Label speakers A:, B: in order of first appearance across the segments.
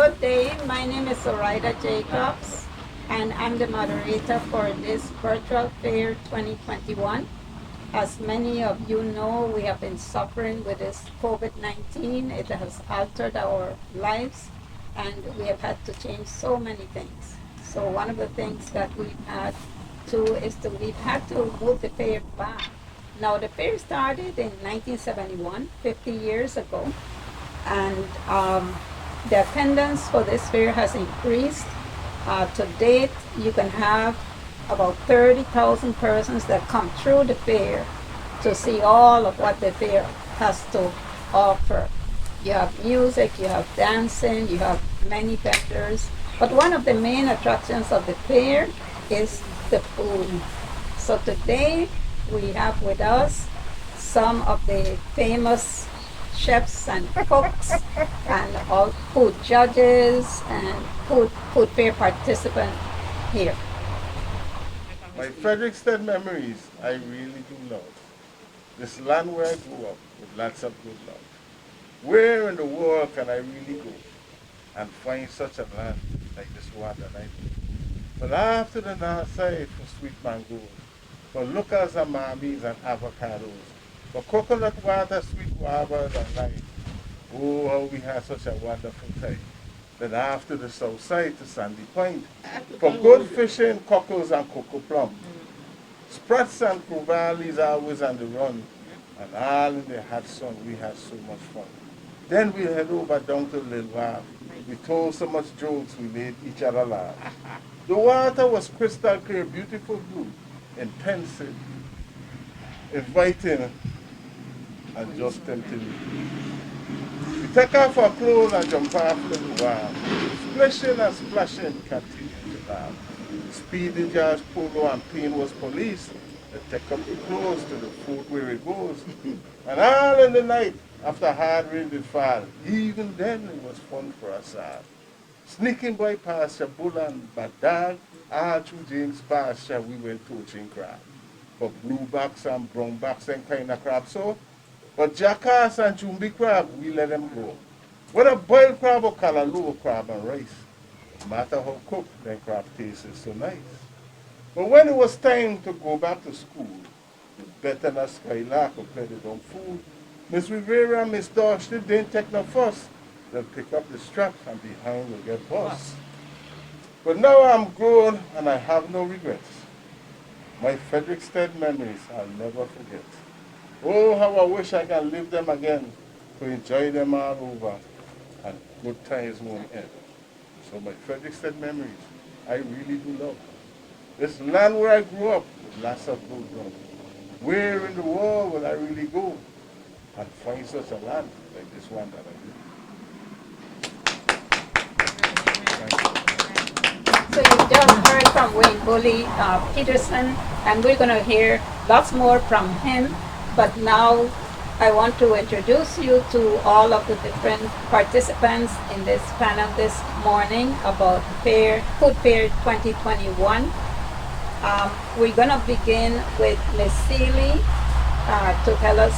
A: Good day. My name is Zoraida Jacobs, and I'm the moderator for this Virtual Fair 2021. As many of you know, we have been suffering with this COVID-19. It has altered our lives, and we have had to change so many things. So one of the things that we've had we've had to move the fair back. Now, the fair started in 1971, 50 years ago, and the attendance for this fair has increased. To date, you can have about 30,000 persons that come through the fair to see all of what the fair has to offer. You have music, you have dancing, you have many vendors. But one of the main attractions of the fair is the food. So today we have with us some of the famous chefs and cooks and all food judges and food fair participants here.
B: My Frederiksted memories, I really do love. This land where I grew up with lots of good love. Where in the world can I really go and find such a land like this one that I do? But after the north side for sweet mangoes, for lucas and mamis and avocados, for coconut water, sweet guavas and lime. Oh, how we had such a wonderful time. Then after the south side to Sandy Point, for good fishing, cockles and cocoa plum. Sprats and Cruvalis always on the run, and all in the hot sun, we had so much fun. Then we head over down to Lil Vav. We told so much jokes, we made each other laugh. The water was crystal clear, beautiful blue, intensive, inviting, and just tempting. We take off our clothes and jump off the Vav. Splashing and splashing, continued to laugh. Speedy Judge Polo and Payne was police. They take up the clothes to the fort where it goes. And all in the night, after hard rain did fall, even then it was fun for us all. Sneaking by past Bull and Badag, all through James pasture we went poaching crab. For bluebacks and brownbacks and kind of crab so. But jackass and jumbi crab, we let them go. Whether boiled crab or callaloo crab and rice. No matter how cooked, that crab tasted so nice. But when it was time to go back to school, with better than Skylark or plenty on food, Miss Rivera and Miss Dosh, they didn't take no fuss. They'll pick up the strap and behind will get bust. But now I'm grown and I have no regrets. My Frederiksted memories I'll never forget. Oh, how I wish I can live them again to enjoy them all over and good times won't end. So my Frederiksted memories, I really do love. This land where I grew up with lots of good love. Where in the world will I really go and find such a land like this one that I do?
A: So you just heard from Wayne Bully Peterson, and we're going to hear lots more from him. But now I want to introduce you to all of the different participants in this panel this morning about Food Fair 2021. We're going to begin with Miss Seeley to tell us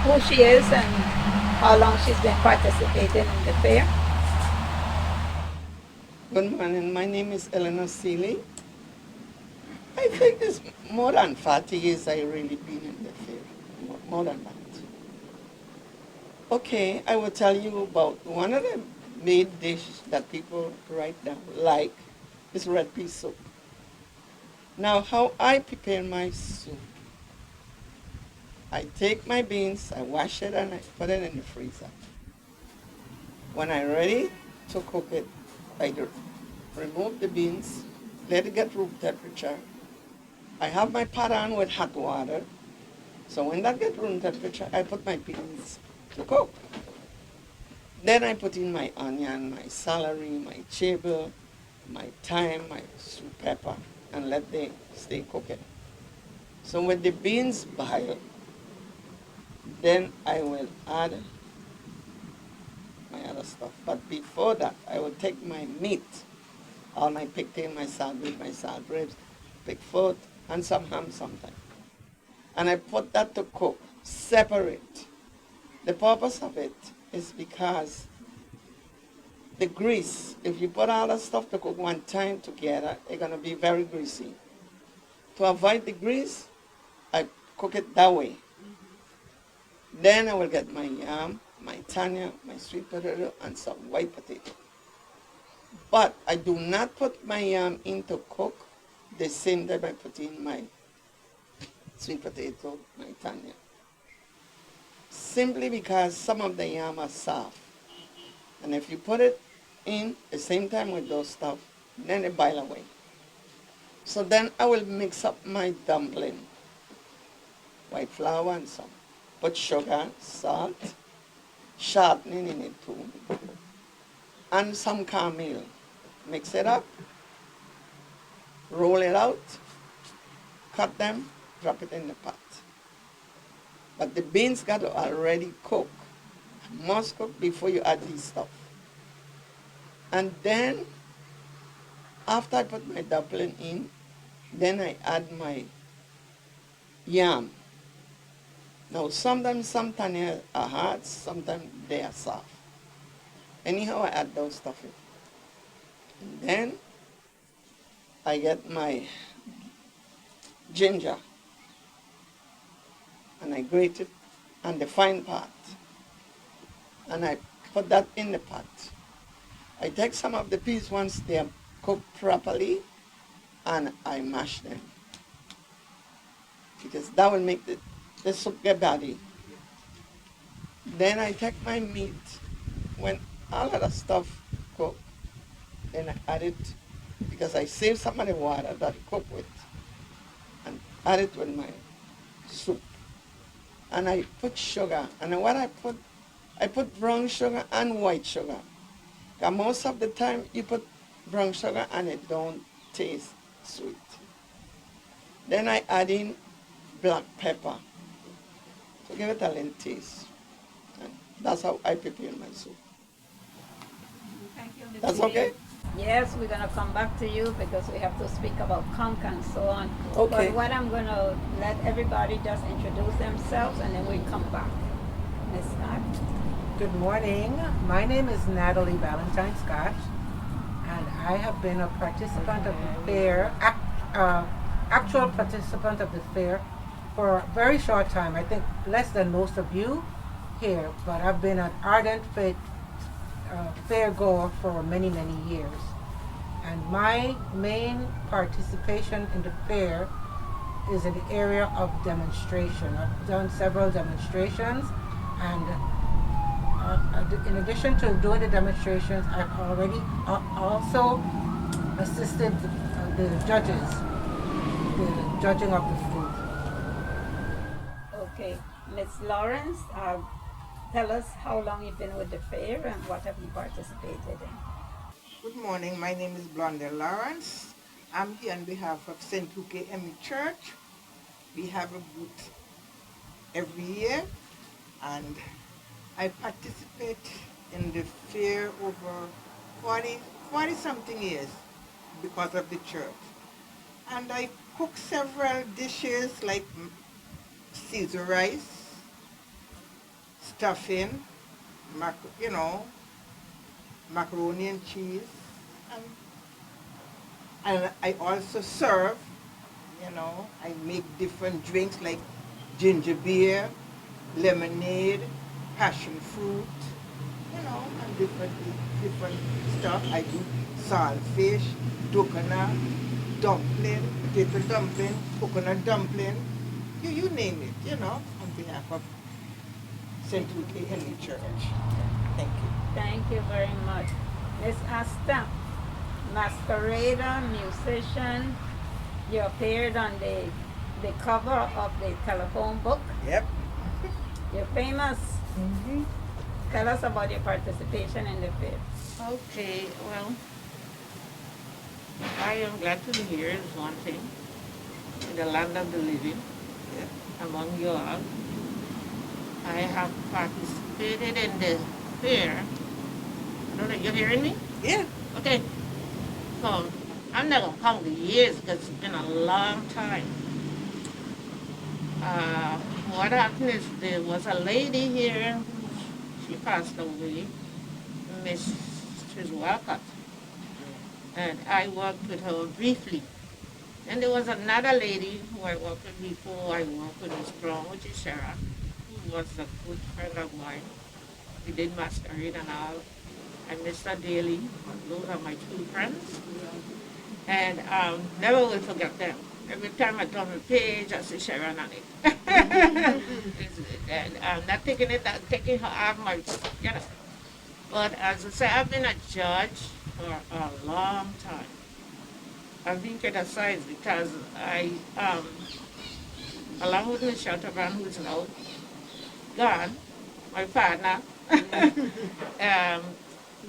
A: who she is and how long she's been participating in the fair.
C: Good morning. My name is Eleanor Seeley. I think it's more than 40 years I really been in the fair. More than that. Okay, I will tell you about one of the main dishes that people right now like is red pea soup. Now, how I prepare my soup. I take my beans, I wash it, and I put it in the freezer. When I'm ready to cook it, I remove the beans, let it get room temperature. I have my pot on with hot water. So when that gets room temperature, I put my beans to cook. Then I put in my onion, my celery, my chible, my thyme, my sweet pepper, and let them stay cooking. So when the beans boil, then I will add my other stuff. But before that, I will take my meat, all my pigtail, my salad, my salad ribs, pig foot, and some ham sometimes. And I put that to cook, separate. The purpose of it is because the grease, if you put all the stuff to cook one time together, it's going to be very greasy. To avoid the grease, I cook it that way. Then I will get my yam, my tanya, my sweet potato, and some white potato. But I do not put my yam in to cook the same time I put in my sweet potato, my tanya. Simply because some of the yam are soft. And if you put it in the same time with those stuff, then it boil away. So then I will mix up my dumpling, white flour and some. Put sugar, salt, shortening in it too, and some caramel. Mix it up, roll it out, cut them, drop it in the pot. But the beans got to already cook. Must cook before you add this stuff. And then, after I put my dumpling in, then I add my yam. Now, sometimes some tanya are hard, sometimes they are soft. Anyhow, I add those stuff in. And then, I get my ginger, and I grate it on the fine part, and I put that in the pot. I take some of the peas once they are cooked properly, and I mash them, because that will make the soup get body. Then I take my meat, when all of the stuff cooked, then I add it, because I save some of the water that I cook with, and add it with my soup. And I put sugar, and what I put brown sugar and white sugar. Because most of the time you put brown sugar and it don't taste sweet. Then I add in black pepper to give it a little taste. And that's how I prepare my soup.
A: Thank you, Ms.
C: That's
A: Lee.
C: okay?
A: Yes, we're going to come back to you because we have to speak about conch and so on.
C: Okay.
A: But what I'm going to let everybody just introduce themselves and then we come back. Ms. Scott?
D: Good morning. My name is Natalie Valentine Scott, and I have been a participant of the fair, actual participant of the fair for a very short time. I think less than most of you here, but I've been an ardent fair goer for many, many years. And my main participation in the fair is in the area of demonstration. I've done several demonstrations, and in addition to doing the demonstrations, I've already also assisted the judges, the judging of the food.
A: Okay. Ms. Lawrence, tell us how long you've been with the fair and what have you participated in.
E: Good morning. My name is Blondell Lawrence. I'm here on behalf of St. Luke Emmy Church. We have a booth every year, and I participate in the fair over 40 something years because of the church. And I cook several dishes like Caesar rice, stuffing, macaroni and cheese. And I also serve, I make different drinks like ginger beer, lemonade, passion fruit, and different stuff. I do saltfish, coconut, dumpling, potato dumpling, coconut dumpling, you name it, on behalf of St. Luke Henry Church. Thank you.
A: Thank you very much. Miss Asta, masquerader, musician, you appeared on the cover of the telephone book.
E: Yep.
A: You're famous.
F: Mm-hmm.
A: Tell us about your participation in the fair.
F: Okay, well, I am glad to be here is one thing. In the land of the living, among you all. I have participated in the fair. I don't know, you hearing me?
E: Yeah.
F: Okay. So, I'm not going to count the years because it's been a long time. What happened is there was a lady here, she passed away, Miss She's well cut. And I worked with her briefly. And there was another lady who I worked with before I worked with Miss Brown, which is Sharon, who was a good friend of mine. We did masquerade and all. And Mr. Daly, those are my two friends. And never will forget them. Every time I turn the page, I see Sharon on it. And I'm not taking it, I'm taking her off my, you know. But as I say, I've been a judge for a long time. I've been criticized because I, along with Miss Shelterbrand, who is now gone, my partner,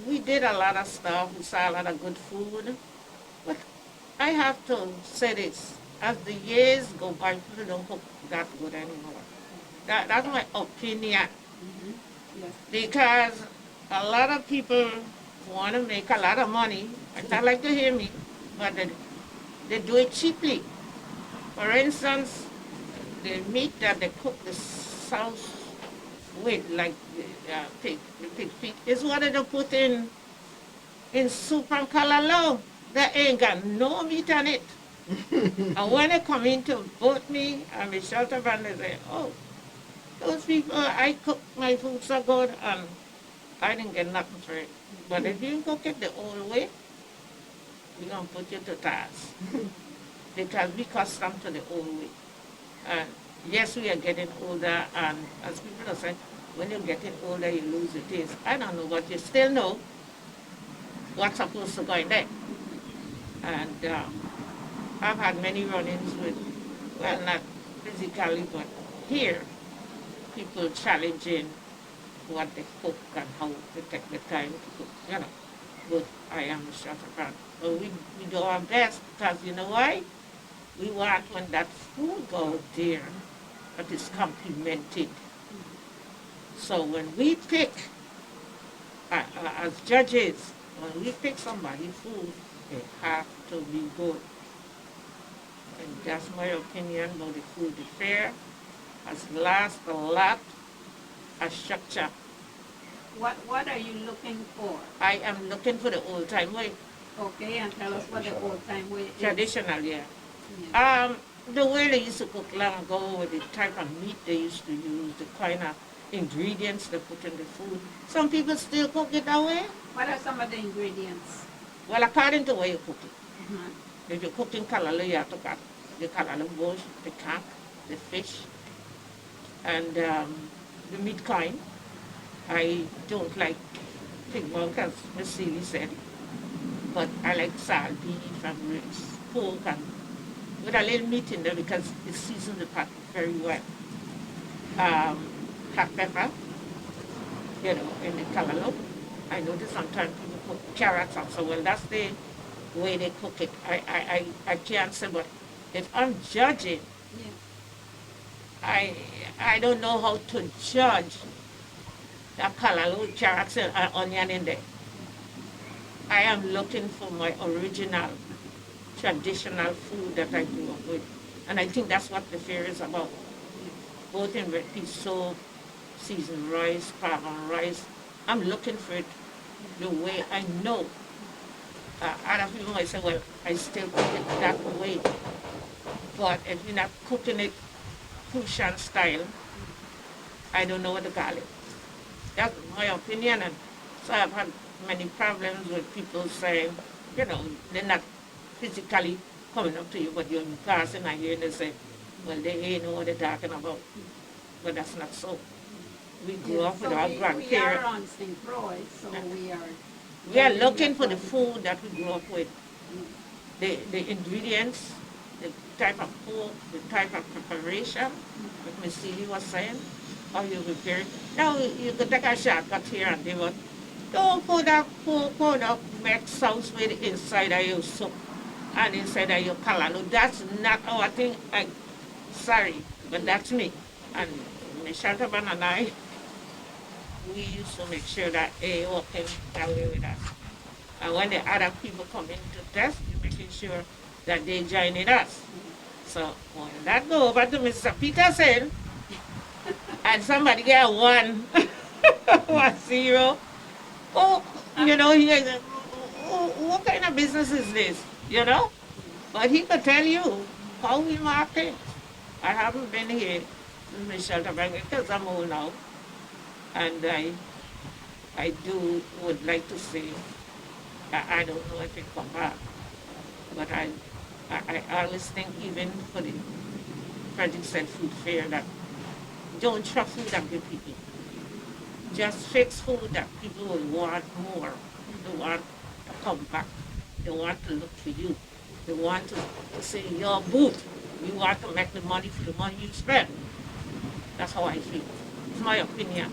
F: we did a lot of stuff. We saw a lot of good food. But I have to say this. As the years go by, people don't cook that good anymore. That's my opinion.
A: Yes.
F: Because a lot of people want to make a lot of money. I not like to hear me, but they do it cheaply. For instance, the meat that they cook the sauce with, like the pig feet, is what they put in soup and callaloo. They ain't got no meat on it. And when they come in to vote me and the shelter band, they say, oh, those people, I cook my food so good and I didn't get nothing for it. But if you cook it the old way, we're going to put you to task. Because we custom to the old way. And yes, we are getting older, and as people are saying, when you're getting older, you lose your taste. I don't know, but you still know what's supposed to go in there. And I've had many run-ins with, well, not physically, but here, people challenging what they cook and how they take the time to cook, you know. But I am a shelter. But we do our best because you know why? We want when that food goes there, that is complimented. So when we pick, as judges, when we pick somebody's food, it have to be good. And that's my opinion about the food. The fair has lost a lot of structure.
A: What are you looking for?
F: I am looking for the old time way.
A: Okay, and tell us what the old time way is.
F: Traditional, yeah.
A: Yeah.
F: The way they used to cook long ago, with the type of meat they used to use, the kind of ingredients they put in the food. Some people still cook it that way.
A: What are some of the ingredients?
F: Well, according to the way you cook it.
A: Mhm.
F: If you're cooking callaloo, you have to cut the callaloo bush, the conch, the fish, and the meat kind. I don't like pig bone, as Miss Celie said, but I like salt beef and ribs, pork, and with a little meat in there because it seasons the pot very well. Hot pepper, you know, in the callaloo. I notice sometimes people put carrots also. Well, that's the way they cook it. I can't say, but if I'm judging,
A: Yeah.
F: I don't know how to judge that callaloo, carrots, and onion in there. I am looking for my original, traditional food that I grew up with. And I think that's what the fair is about. Both in red pea soup, seasoned rice, crab and rice. I'm looking for it the way I know. Other people might say, well, I still cook it that way. But if you're not cooking it Cushion style, I don't know what to call it. That's my opinion. And so I've had many problems with people saying, you know, they're not physically coming up to you, but you're passing and hearing they say, well, they ain't know what they're talking about. But that's not so. We grew up with our
A: We
F: grandparents.
A: are on St. Croix, so we are.
F: We are looking for the food that we grew up with. The ingredients, the type of pork, the type of preparation, like Miss Celie was saying, how you prepare it. Now you could take a shortcut here and there, but don't put that pork powder, make sauce with the inside of your soup and inside of your callaloo. That's not our thing. Sorry, but that's me. And Miss Shelterman and I, we used to make sure that they walking that way with us. And when the other people come in to test, we're making sure that they joining us. So when that go over to Mr. Peterson, and somebody get 1, 1-0, oh, You know, what kind of business is this? You know? But he could tell you how we market. I haven't been here since my shelter bag because I'm old now. And I would like to say, I don't know if it come back, but I always think even for the Frederick said food fair that don't throw food at the people. Just fix food that people will want more. They want to come back. They want to look for you. They want to say your booth. You want to make the money for the money you spend. That's how I feel. It's my opinion.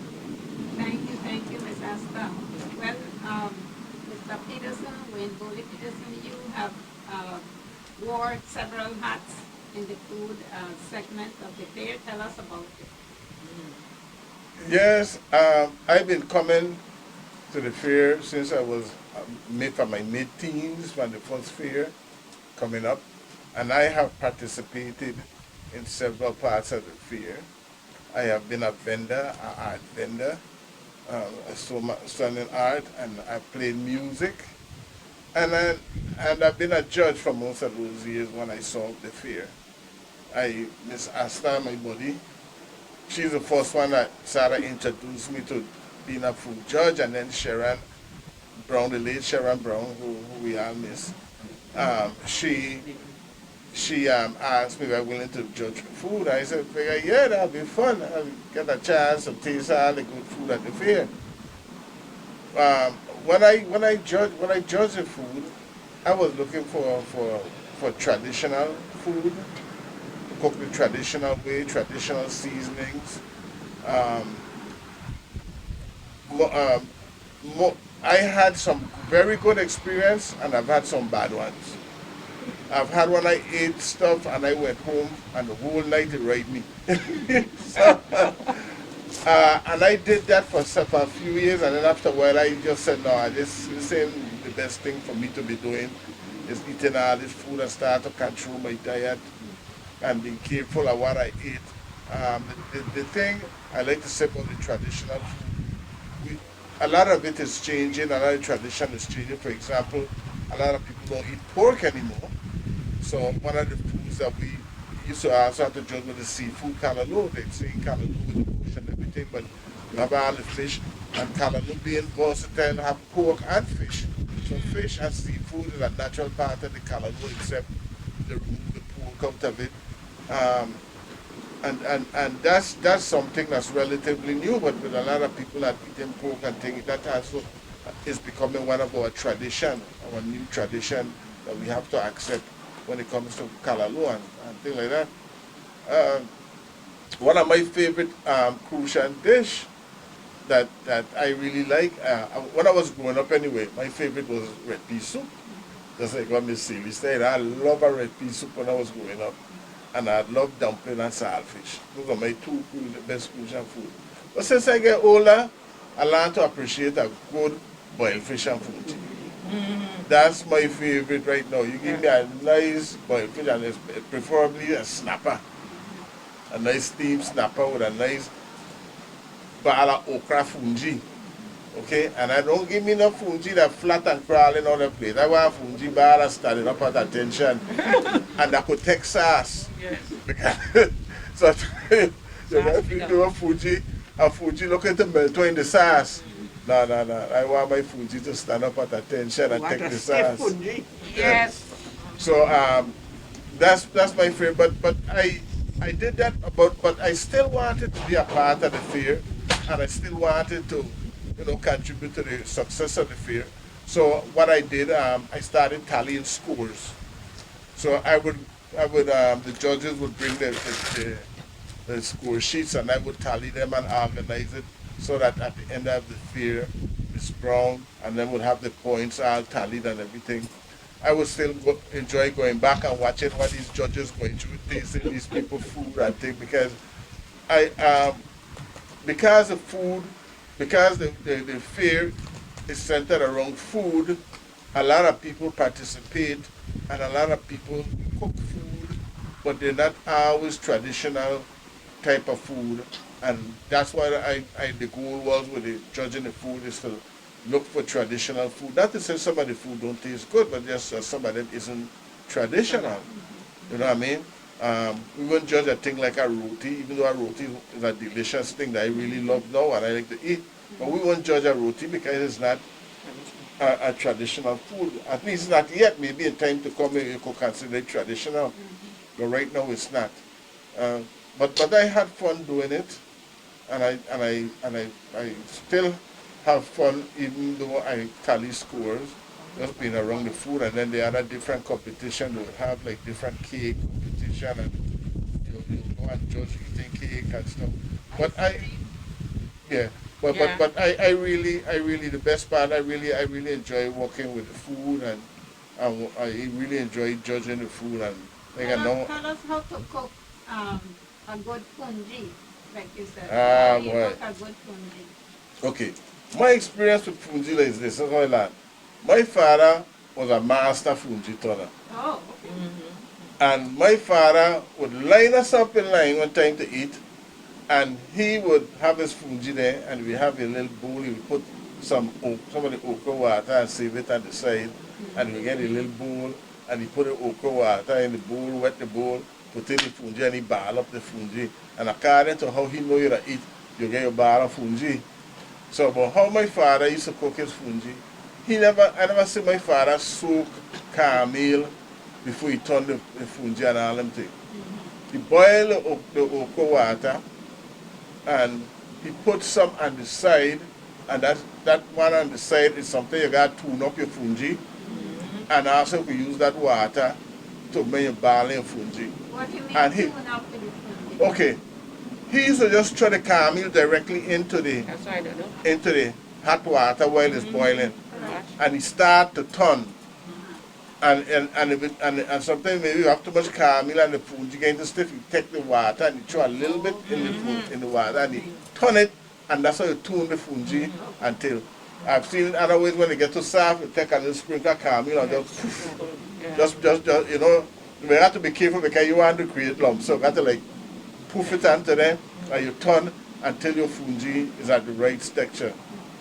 A: Thank you, Ms. Asta. Well, Mr. Peterson, Wayne Bowley Peterson, you have wore several hats in the food segment of the fair. Tell us about it.
B: Yes, I've been coming to the fair since I was from my mid-teens when the first fair coming up, and I have participated in several parts of the fair. I have been a vendor, an art vendor, selling art, and I played music, and I've been a judge for most of those years when I saw the fair. Miss Asta, my buddy, she's the first one that Sarah introduced me to being a food judge, and then Sharon Brown, the late Sharon Brown, who we all miss. She asked me if I was willing to judge food. I said, yeah, that'll be fun. I'll get a chance to taste all the good food at the fair. When I judge the food, I was looking for traditional food, cook the traditional way, traditional seasonings. I had some very good experience, and I've had some bad ones. I've had when I ate stuff and I went home and the whole night it raided me. So, and I did that for a few years, and then after a while I just said, no, this ain't the best thing for me to be doing, is eating all this food and start to control my diet and being careful of what I eat. The thing I like to say about the traditional food, a lot of it is changing, a lot of tradition is changing. For example, a lot of people don't eat pork anymore. So one of the foods that we used to also have to judge with the seafood, callaloo. They say callaloo with the bush and everything, but you have all the fish, and callaloo being versatile, have pork and fish. So fish and seafood is a natural part of the callaloo, except they remove the pork out of it. And that's something that's relatively new, but with a lot of people that eating pork and things, that also is becoming one of our tradition, our new tradition that we have to accept when it comes to callaloo and things like that. One of my favorite Crucian dish that I really like, when I was growing up anyway, my favorite was red pea soup. Just like what Miss Seeley said, I love a red pea soup when I was growing up. And I love dumpling and saltfish. Those are my two best Crucian food. But since I get older, I learn to appreciate a good boiled fish and food. That's my favorite right now. You give me a nice boiled fish, and preferably a snapper. A nice steamed snapper with a nice bala okra fungi. Okay? And I don't give me no fungi that flat and crawling on the plate. I want fungi bala standing up at attention. And that could take sauce.
F: Yes.
B: Because, so if you do a Fuji looking to melt in the sauce. No. I want my Fuji to stand up at attention and take the sauce.
F: Yes.
B: So that's my favorite. But I did that, but I still wanted to be a part of the fair, and I still wanted to, contribute to the success of the fair. So what I did, I started tallying scores. So the judges would bring the score sheets, and I would tally them and organize it so that at the end of the fair, Miss Brown and then would have the points all tallied and everything. I would still enjoy going back and watching what these judges going through, tasting these people food and things, because because the fair is centered around food, a lot of people participate and a lot of people cook food, but they're not always traditional type of food. And that's why the goal was with the judging the food is to look for traditional food. Not to say some of the food don't taste good, but just some of them isn't traditional. You know what I mean? We won't judge a thing like a roti, even though a roti is a delicious thing that I really love now and I like to eat. But we won't judge a roti because it's not a traditional food. At least not yet. Maybe in time to come you could consider it traditional. But right now it's not. But I had fun doing it, and I still have fun even though I tally scores. Just being around the food, and then the other different competition they would have like different cake competition, and you go and judge eating cake and stuff. But yeah, but I really the best part I really enjoy working with the food, and I really enjoy judging the food, and like I know.
A: Tell us how to cook a good fungi, like you said.
B: Ah,
A: How do you
B: boy.
A: cook a good fungi?
B: Okay, my experience with fungi is this. That's how I learned. My father was a master fungi turner.
A: Oh, okay.
B: And my father would line us up in line one time to eat, and he would have his fungi there, and we have a little bowl. He would put some of the okra water and save it at the side, and we get a little bowl, and he put the okra water in the bowl, wet the bowl, put in the fungi, and he ball up the fungi. And according to how he know you to eat, you get your bar of fungi. So, but how my father used to cook his fungi, I never see my father soak caramel before he turned the fungi and all them things. He boiled the okra water, and he put some on the side, and that one on the side is something you got to tune up your fungi, and also you use that water to make your barley and fungi.
A: What do you mean
B: And
A: tune up with the fungi?
B: Okay, he used to just throw the caramel directly into the
F: That's what I do.
B: into the hot water while it's boiling,
A: Right.
B: and it start to turn. And sometimes maybe you have too much caramel and the food you get into stiff, you take the water and you throw a little bit in the food, in the water, and you turn it, and that's how you tune the fungi until. I've seen it other ways when they get too soft, you take a little sprinkle of caramel and just poof, just you know, you have to be careful because you want to create lumps, so you got to like poof it onto them, and you turn until your fungi is at the right texture.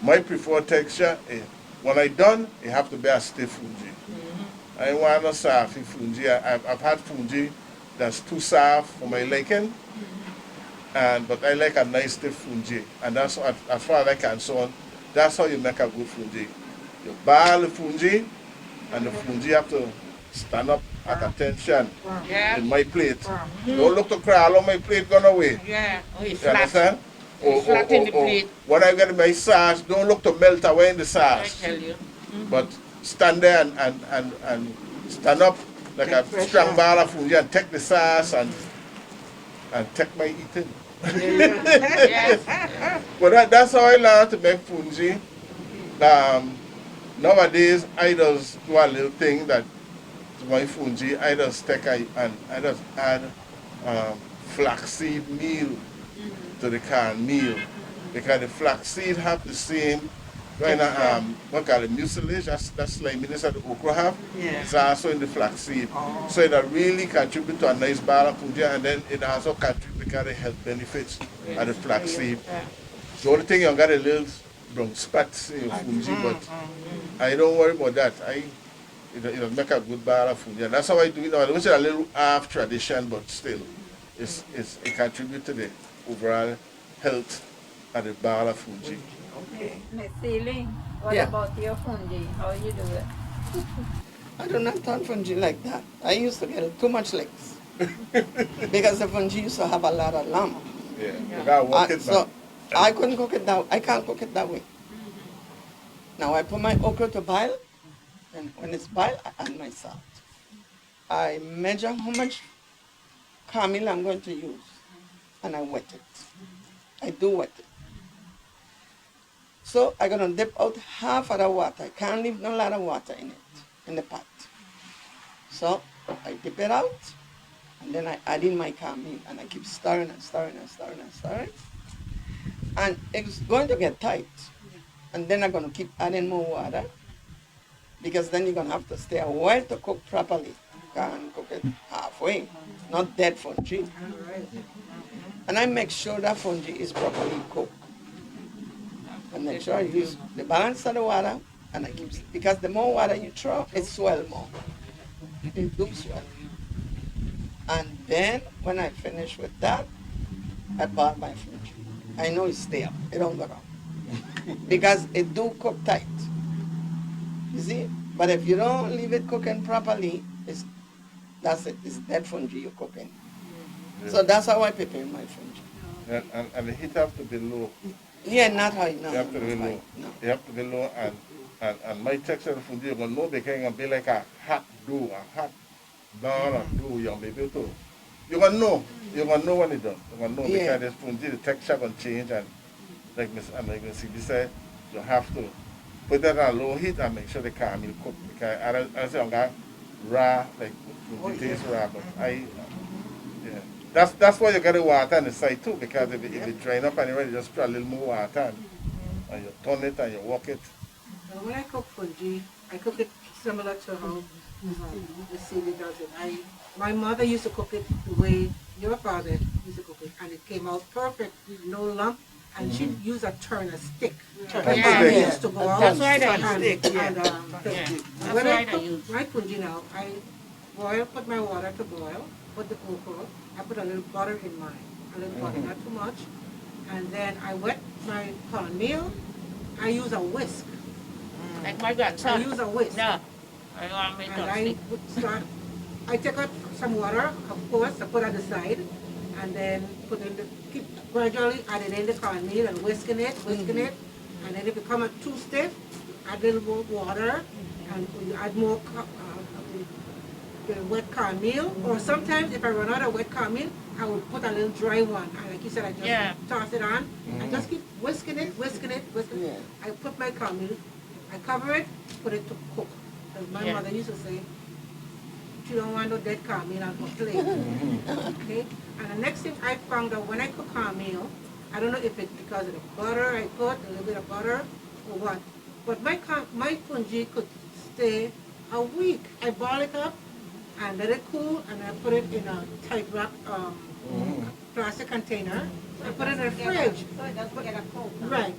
B: My preferred texture is, when I done, it have to be a stiff fungi. I don't want no soft fungi. I've had fungi that's too soft for my liking, but I like a nice stiff fungi, and that's as far as I can so that's how you make a good fungi. You boil the fungi, and the fungi have to stand up at attention
F: Yeah.
B: in my plate. Don't look to crawl on my plate, gone away.
F: Yeah. Oh, it's
B: You
F: flat.
B: understand?
F: It's flat in the plate.
B: When I get my sauce, don't look to melt away in the
F: I
B: sauce.
F: tell you.
B: But stand there and stand up like a strong ball of fungi and take the sauce and take my eating.
F: Yes.
B: But that's how I learned to make fungi. Nowadays, I just do a little thing that to my fungi, I just take and I just add flaxseed meal to the canned meal, because the flaxseed have the same kind of what call it, mucilage, that sliminess that the okra have.
E: Yeah.
B: It's also in the flaxseed, so it really contribute to a nice ball of fungi, and then it also contribute because of the health benefits of the flaxseed. The only thing you got a little brown spots in your fungi, but I don't worry about that. It'll make a good bar of fungi, and that's how I do it now. I don't say a little half tradition, but still, it contributes to the overall health of the bar of fungi.
A: Okay. Miss Celine, what
C: Yeah.
A: about your fungi? How you do it?
C: I do not turn fungi like that. I used to get too much legs. Because the fungi used to have a lot of lamb.
B: Yeah, you gotta work it
C: So
B: back.
C: I couldn't cook it I can't cook it that way. Now I put my okra to boil, and when it's boiled, I add my salt. I measure how much caramel I'm going to use, and I wet it. I do wet it. So I'm gonna dip out half of the water. I can't leave no lot of water in it, in the pot. So I dip it out, and then I add in my caramel, and I keep stirring and stirring and stirring and stirring. And it's going to get tight. And then I'm going to keep adding more water, because then you're going to have to stay a while to cook properly. You can't cook it halfway, not dead fungi. And I make sure that fungi is properly cooked. And make sure you use the balance of the water, and I keep, because the more water you throw, it swell more. It do swell. And then when I finish with that, I bought my fridge. I know it's stale. It don't go down. Because it do cook tight. You see? But if you don't leave it cooking properly, that's it. It's dead fungi you're cooking.
B: Yeah.
C: So that's how I prepare my fungi.
B: And the heat have to be low.
C: Yeah, not high. No,
B: You have to be
C: not
B: low.
C: high. No.
B: You have to be low, and my texture of fungi, you're going to know because it's going to be like a hot dough, a hot ball of dough. You're going to be able to. You're going to know. You're going to know when it's done. You're going to know
C: Yeah.
B: because this fungi, the texture going to change, and like Miss CB said, you have to put that on low heat and make sure the caramel cook. Because I say I'm got raw, like fungi taste raw, but yeah. That's why you got the water on the side too, because if it drain up and you're ready, just put a little more water and you turn it and you walk it.
D: When I cook fungi, I cook it similar to how the CD does it. My mother used to cook it the way your father used to cook it, and it came out perfect, no lump. And she'd use a turner stick.
B: Turner
D: Turner
B: stick.
D: used to go out.
F: That's right, I
D: and,
F: use
E: stick, yeah.
D: and,
F: That's
D: when I
F: right, I
D: cook
F: use.
D: my fungi now, I put my water to boil, put the okra, I put a little butter in mine, a little butter, not too much. And then I wet my cornmeal. I use a whisk.
F: Like my
D: I
F: grandson.
D: use a whisk.
F: No. I want to make
D: And
F: a
D: I
F: stick.
D: would start, I take out some water, of course, I put at the side, and then keep gradually adding in the cornmeal and whisking it, and then if it comes out too stiff, add a little more water, and you add more the wet cornmeal, or sometimes if I run out of wet cornmeal, I would put a little dry one, and like you said, I just toss it on, and just keep whisking it.
C: Yeah.
D: I put my cornmeal, I cover it, put it to cook. Because my mother used to say, she don't want no dead cornmeal on her plate. Okay? And the next thing I found out when I cook cornmeal, I don't know if it's because of the butter I put, a little bit of butter, or what, but my fungi could stay a week. I boil it up and let it cool, and I put it in a tight wrap plastic container. I put it in the fridge.
A: So it doesn't get a cold.
D: Right.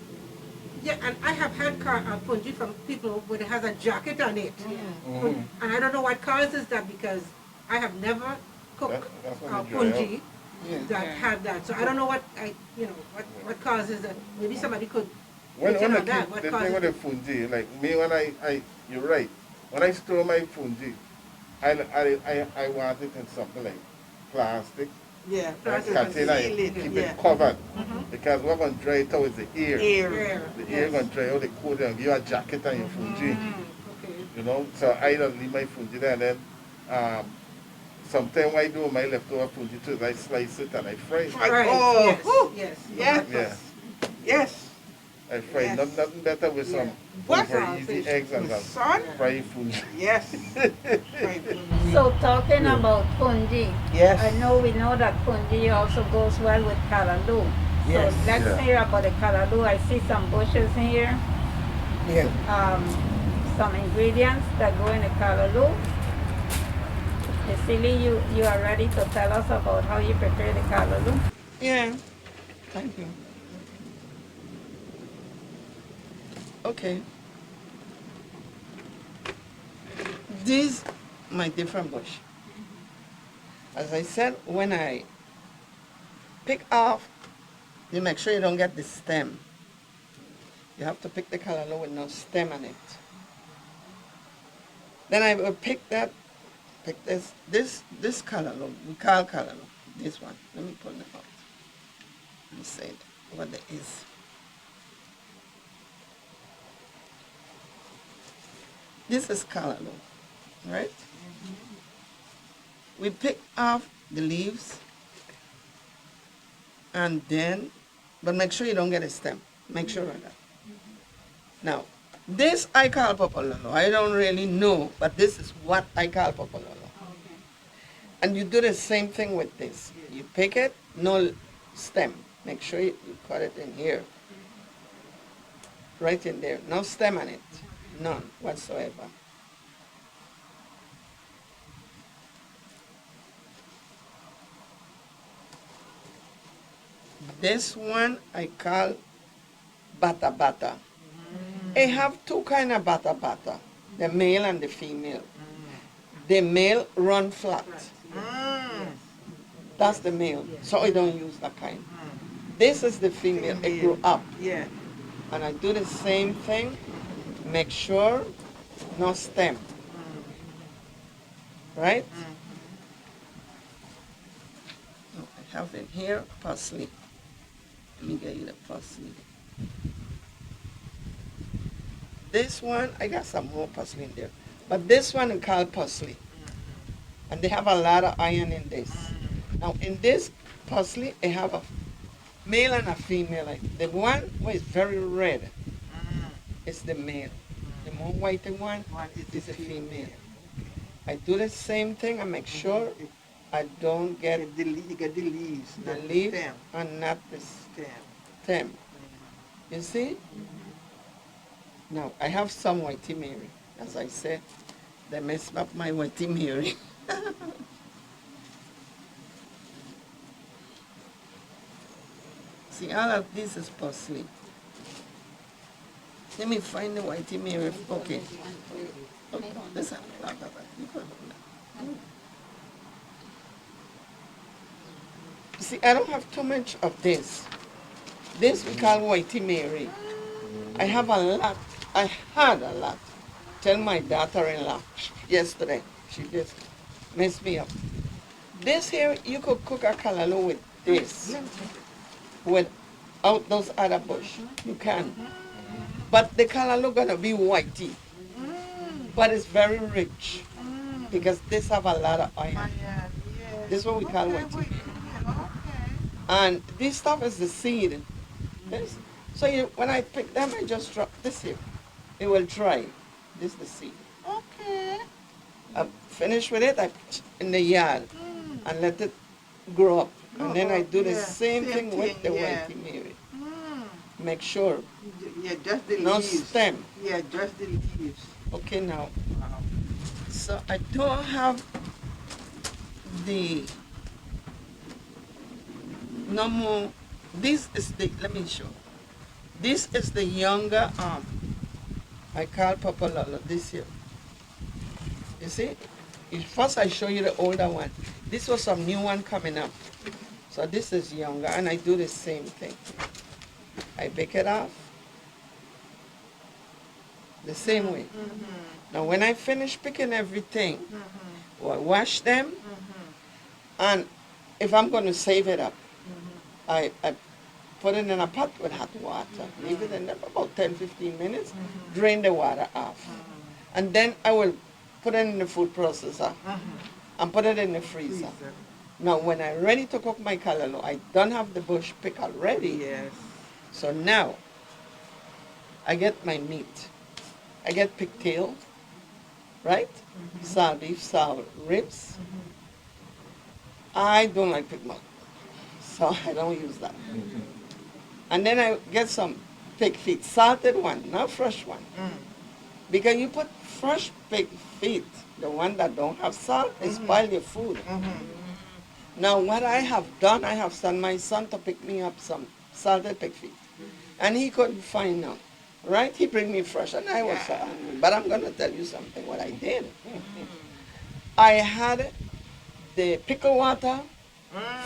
D: Yeah, and I have had fungi from people where it has a jacket on it. And I don't know what causes that, because I have never cooked
B: That's when they dry
D: fungi
C: Yeah.
D: that had that. So I don't know what causes it. Maybe somebody could
B: When
D: put in
B: I
D: on that.
B: keep
D: What
B: the
D: causes
B: thing with the
D: it?
B: fungi, like me when you're right. When I store my fungi, I want it in something like plastic.
E: Yeah,
B: Like
E: plastic
B: container,
E: seal
B: you
E: it,
B: keep
E: yeah.
B: it covered. Because what going to dry it out is the air.
E: Air.
B: The air going to dry out the coat and give you a jacket and your fungi.
D: Okay.
B: You know, so I don't leave my fungi there, and then sometimes what I do with my leftover fungi too is I slice it and I fry it.
D: Right.
E: Oh,
D: Yes.
E: whew.
D: Yes.
E: Yes.
B: Yeah.
E: Yes.
B: I fry
E: Yes.
B: nothing better with some
E: What?
B: very easy eggs and some
E: Son?
B: fried fungi.
E: Yes. Right.
A: So talking about fungi,
E: Yes.
A: we know that fungi also goes well with callaloo.
E: Yes.
A: So let's
B: Yeah.
A: hear about the callaloo. I see some bushes here,
C: Yeah.
A: some ingredients that go in the callaloo. Cecilie, you are ready to tell us about how you prepare the callaloo?
C: Yeah. Thank you. Okay. These my different bush. As I said, when I pick off, you make sure you don't get the stem. You have to pick the callaloo with no stem on it. Then I will pick this callaloo, we call callaloo, this one. Let me pull it out. Let me say what it is. This is callaloo, right? We pick off the leaves, and then, but make sure you don't get a stem. Make sure of that. Now, this I call popololo. I don't really know, but this is what I call popololo. And you do the same thing with this. You pick it, no stem. Make sure you cut it in here. Right in there. No stem on it. None whatsoever. This one I call bata bata. I have two kind of bata bata, the male and the female. The male run flat. That's the male, so I don't use that kind. This is the female, it grew up.
E: Yeah.
C: And I do the same thing, make sure no stem, right? I have in here parsley. Let me get you the parsley. This one, I got some more parsley in there. But this one is called parsley. And they have a lot of iron in this. Now in this parsley, I have a male and a female. The one who is very red is the male. The more white one is the female. I do the same thing. I make sure I don't get
E: You get the leaves.
C: the
E: not
C: leaf
E: stem.
C: and not the stem. You see? Now, I have some whitey Mary. As I said, they messed up my whitey Mary. See, all of this is parsley. Let me find the whitey Mary. Okay. Okay. This is See, I don't have too much of this. This we call whitey Mary. I have a lot. I had a lot. Tell my daughter-in-law yesterday. She just messed me up. This here, you could cook a callaloo with this. Without those other bush. You can. But the callaloo gonna be whitey. But it's very rich. Because this have a lot of iron. This is what we call whitey. And this stuff is the seed. Yes. So when I pick them, I just drop this here. It will dry. This is the seed.
E: Okay.
C: I'm finished with it, I put in the yard and let it grow up. And then I do the same thing with the whitey Mary. Make sure
E: Yeah, just the
C: no
E: leaves.
C: stem.
E: Yeah, just the leaves.
C: Okay, now. So I don't have the no more. This is the, let me show. This is the younger I call Papa Lolo this year. You see? First I show you the older one. This was some new one coming up. So this is younger and I do the same thing. I bake it off the same way. Now when I finish picking everything, I wash them and if I'm going to save it up, I put it in a pot with hot water, leave it in there for about 10-15 minutes, drain the water off. And then I will put it in the food processor and put it in the freezer. Now when I'm ready to cook my callaloo, I don't have the bush pick already.
E: Yes.
C: So now I get my meat. I get pigtail, right? Salt beef, salt ribs. I don't like pig mouth, so I don't use that. And then I get some pig feet, salted one, not fresh one. Because you put fresh pig feet, the one that don't have salt, they spoil your food. Now what I have done, I have sent my son to pick me up some salted pig feet. And he couldn't find none, right? He bring me fresh and I was so angry. But I'm going to tell you something, what I did. I had the pickle water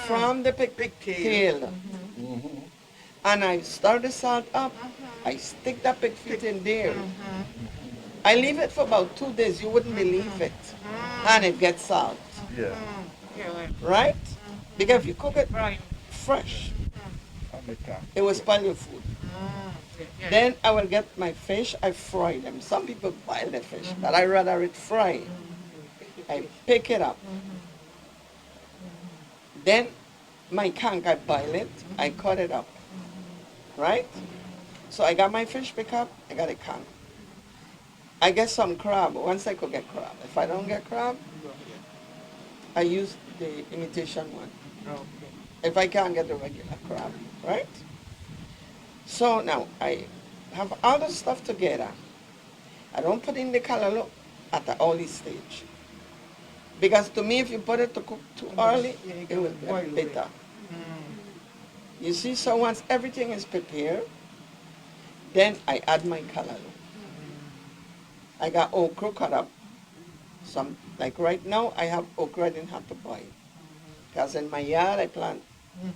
C: from the pigtail. And I stir the salt up. I stick that pig feet in there. I leave it for about 2 days. You wouldn't believe it. And it gets salt.
B: Yeah.
C: Right? Because if you cook it fresh,
B: America.
C: it will spoil your food. Then I will get my fish. I fry them. Some people boil the fish, but I rather it fry. I pick it up. Then my conch, I boil it. I cut it up. Right? So I got my fish pick up, I got a conch. I get some crab, once I could get crab. If I don't get crab, I use the imitation one. If I can't get the regular crab, right? So now I have all the stuff together. I don't put in the callaloo at the early stage. Because to me, if you put it to cook too early, it will be bitter. You see, so once everything is prepared, Then I add my callaloo. I got okra cut up. Some, like right now, I have okra I didn't have to buy. Because in my yard, I plant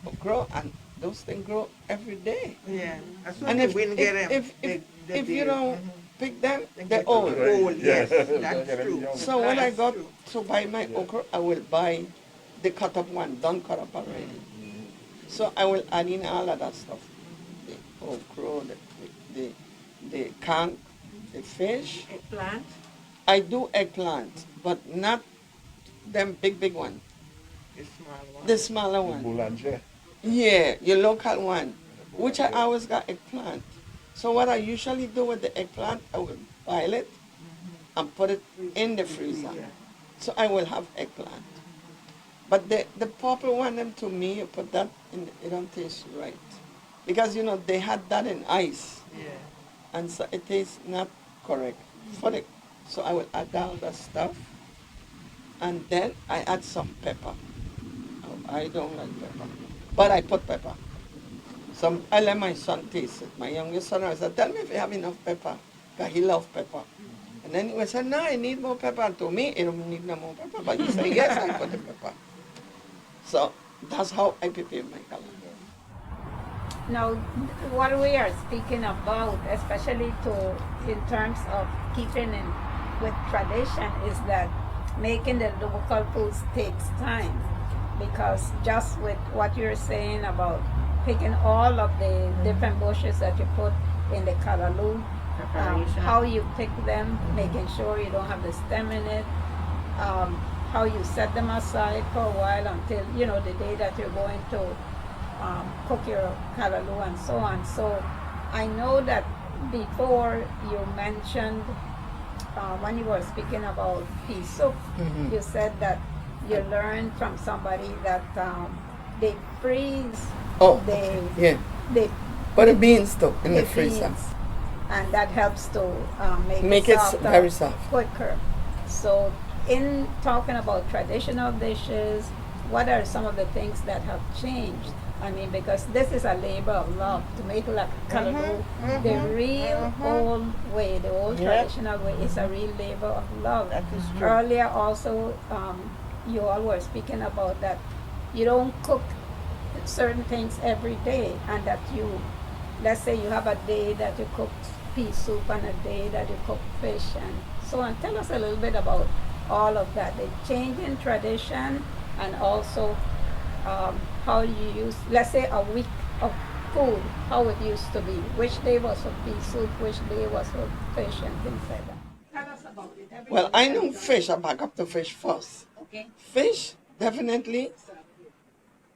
C: okra, and those things grow every day.
E: Yeah. As soon
C: And
E: as the wind get them,
C: if you don't pick them, they're
E: get
C: old.
E: old, yes,
B: Yeah.
E: that's true.
C: So when I
E: That's
C: got
E: true.
C: to buy my okra, I will buy the cut up one, done cut up already. So I will add in all of that stuff. The okra, the conch, the fish.
D: Eggplant.
C: I do eggplant, but not them big one.
E: The small one.
C: The smaller one.
B: Boulanger.
C: Yeah, your local one, which I always got eggplant. So what I usually do with the eggplant, I will boil it and put it in the freezer. So I will have eggplant. But the purple one, them to me, you put that in, it don't taste right. Because, you know, they had that in ice.
E: Yeah.
C: And so it tastes not correct for the, so I will add all the stuff. And then I add some pepper. Oh, I don't like pepper. But I put pepper. Some, I let my son taste it. My youngest son, I said, tell me if you have enough pepper. Because he loves pepper. And then he would say, no, I need more pepper. And to me, he don't need no more pepper. But he said, yes, I put the pepper. So that's how I prepare my calendar.
A: Now, what we are speaking about, especially in terms of keeping in with tradition, is that making the local foods takes time, because just with what you're saying about picking all of the different bushes that you put in the callaloo, how you pick them, making sure you don't have the stem in it, how you set them aside for a while until, you know, the day that you're going to cook your callaloo and so on. So I know that before you mentioned, when you were speaking about pea soup, you said that you learned from somebody that they freeze
C: Yeah.
A: they
C: Put the beans too in the
A: the
C: freezer.
A: beans, and that helps to
C: Make it very soft.
A: quicker. So in talking about traditional dishes, what are some of the things that have changed? I mean, because this is a labor of love to make like callaloo the real old way, the old traditional way. Is a real labor of love.
E: That is true.
A: Earlier also, you all were speaking about that you don't cook certain things every day, and that you, let's say you have a day that you cook pea soup and a day that you cook fish and so on. Tell us a little bit about all of that, the change in tradition, and also how you use, let's say, a week of food, how it used to be. Which day was for pea soup, which day was for fish, and things like that. Tell us about it.
C: Well, I know fish. I back up to fish first.
A: Okay.
C: Fish, definitely.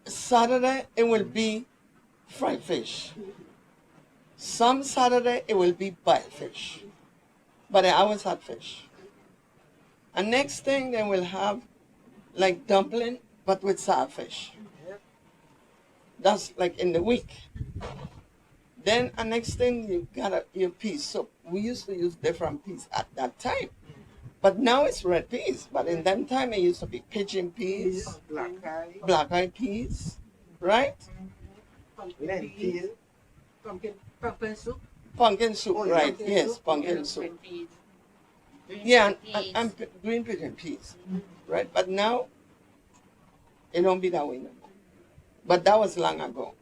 C: Saturday, it will be fried fish. Some Saturday, it will be boiled fish. But I always had fish. And next thing, they will have like dumpling, but with saltfish. That's like in the week. Then the next thing, you got your peas. So we used to use different peas at that time. But now it's red peas. But in that time, it used to be pigeon peas, black eyed peas, right?
E: Lentil.
D: Pumpkin soup.
C: Pumpkin soup, right? Yes, pumpkin soup. Yeah, and green pigeon peas, right? But now, it don't be that way no more. But that was long ago.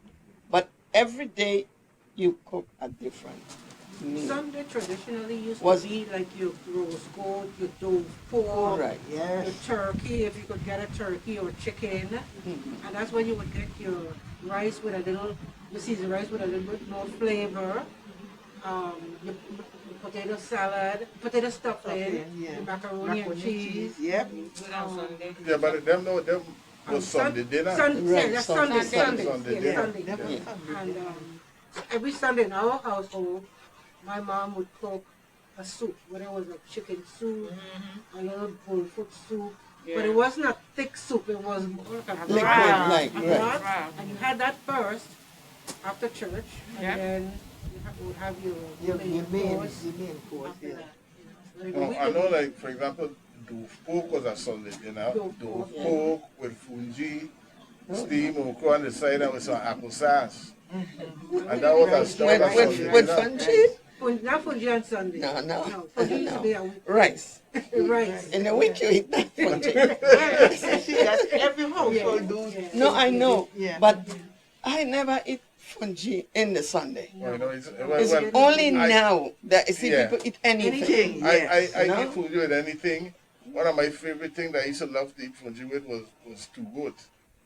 C: But every day, you cook a different meal.
D: Sunday traditionally used
C: Was-
D: to be like your roast goat, your dove pork,
C: Right.
D: your turkey, if you could get a turkey or chicken. And that's when you would get your rice with a little, you season rice with a little bit more flavor. Your potato salad, potato stuffing, your macaroni and cheese.
E: Yep.
B: Yeah, but them no, them was Sunday dinner.
D: Sunday,
C: Right,
D: yeah, that's
C: Sunday,
D: Sunday.
B: Sunday
D: Yeah,
B: dinner.
D: Sunday.
C: Yeah.
D: And so every Sunday in our household, my mom would cook a soup, whether it was a chicken soup, a little bullfoot soup. But it wasn't a thick soup, it was more like a
C: Liquid,
D: broth.
C: like,
D: A
C: right.
D: broth. And you had that first after church, and
F: Yeah.
D: then you would have your
E: Your main
D: course
E: course,
D: after
E: yeah.
D: that. So the
B: No, I
D: weekend-
B: know, like, for example, dove pork was a Sunday dinner.
D: Dove
B: Dove
D: pork, yeah.
B: pork with fungi, steam okra on the side and with some apple sauce. And that was a start of Sunday
C: With
B: dinner.
C: fungi?
D: Not fungi on Sunday.
C: No, no.
D: Fungi used to be a
C: Rice.
D: rice.
C: In the week you eat that fungi.
E: Well, you see that every household do.
C: No, I know.
E: Yeah.
C: But I never eat fungi in the Sunday.
B: Well, you know,
C: It's only now that I see
B: Yeah.
C: people eat anything.
E: Anything, yes.
B: I
C: No?
B: eat fungi with anything. One of my favorite things that I used to love to eat fungi with was stew goat.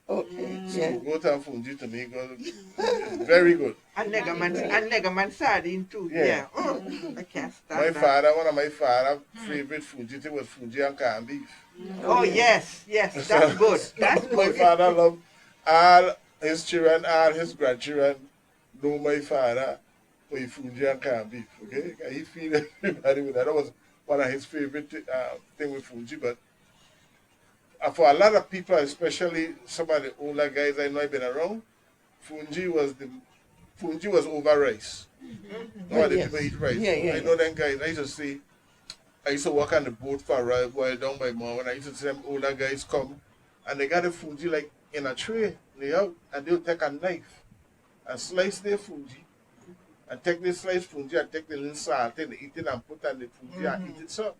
C: Okay, yeah.
B: Stew goat and fungi to me was very good.
E: And Negaman sardine too.
B: Yeah.
E: Yeah. Oh, I can't
B: My
E: stand that.
B: father, one of my father's favorite fungi thing was fungi and canned beef.
E: Oh yes, yes, that's good. That's
B: My
E: good.
B: father loved all his children, all his grandchildren know my father for his fungi and canned beef. Okay, he feed everybody with that. That was one of his favorite thing with fungi. But for a lot of people, especially some of the older guys I know I've been around, fungi was over rice. No other
C: Yes.
B: people eat rice.
C: Yeah,
B: I know them guys. I used to work on the boat for a while down by mom, and I used to see them older guys come, and they got the fungi like in a tray, and they'll take a knife and slice their fungi, and take the sliced fungi and take the little salt and eat it and put on the fungi and eat it so.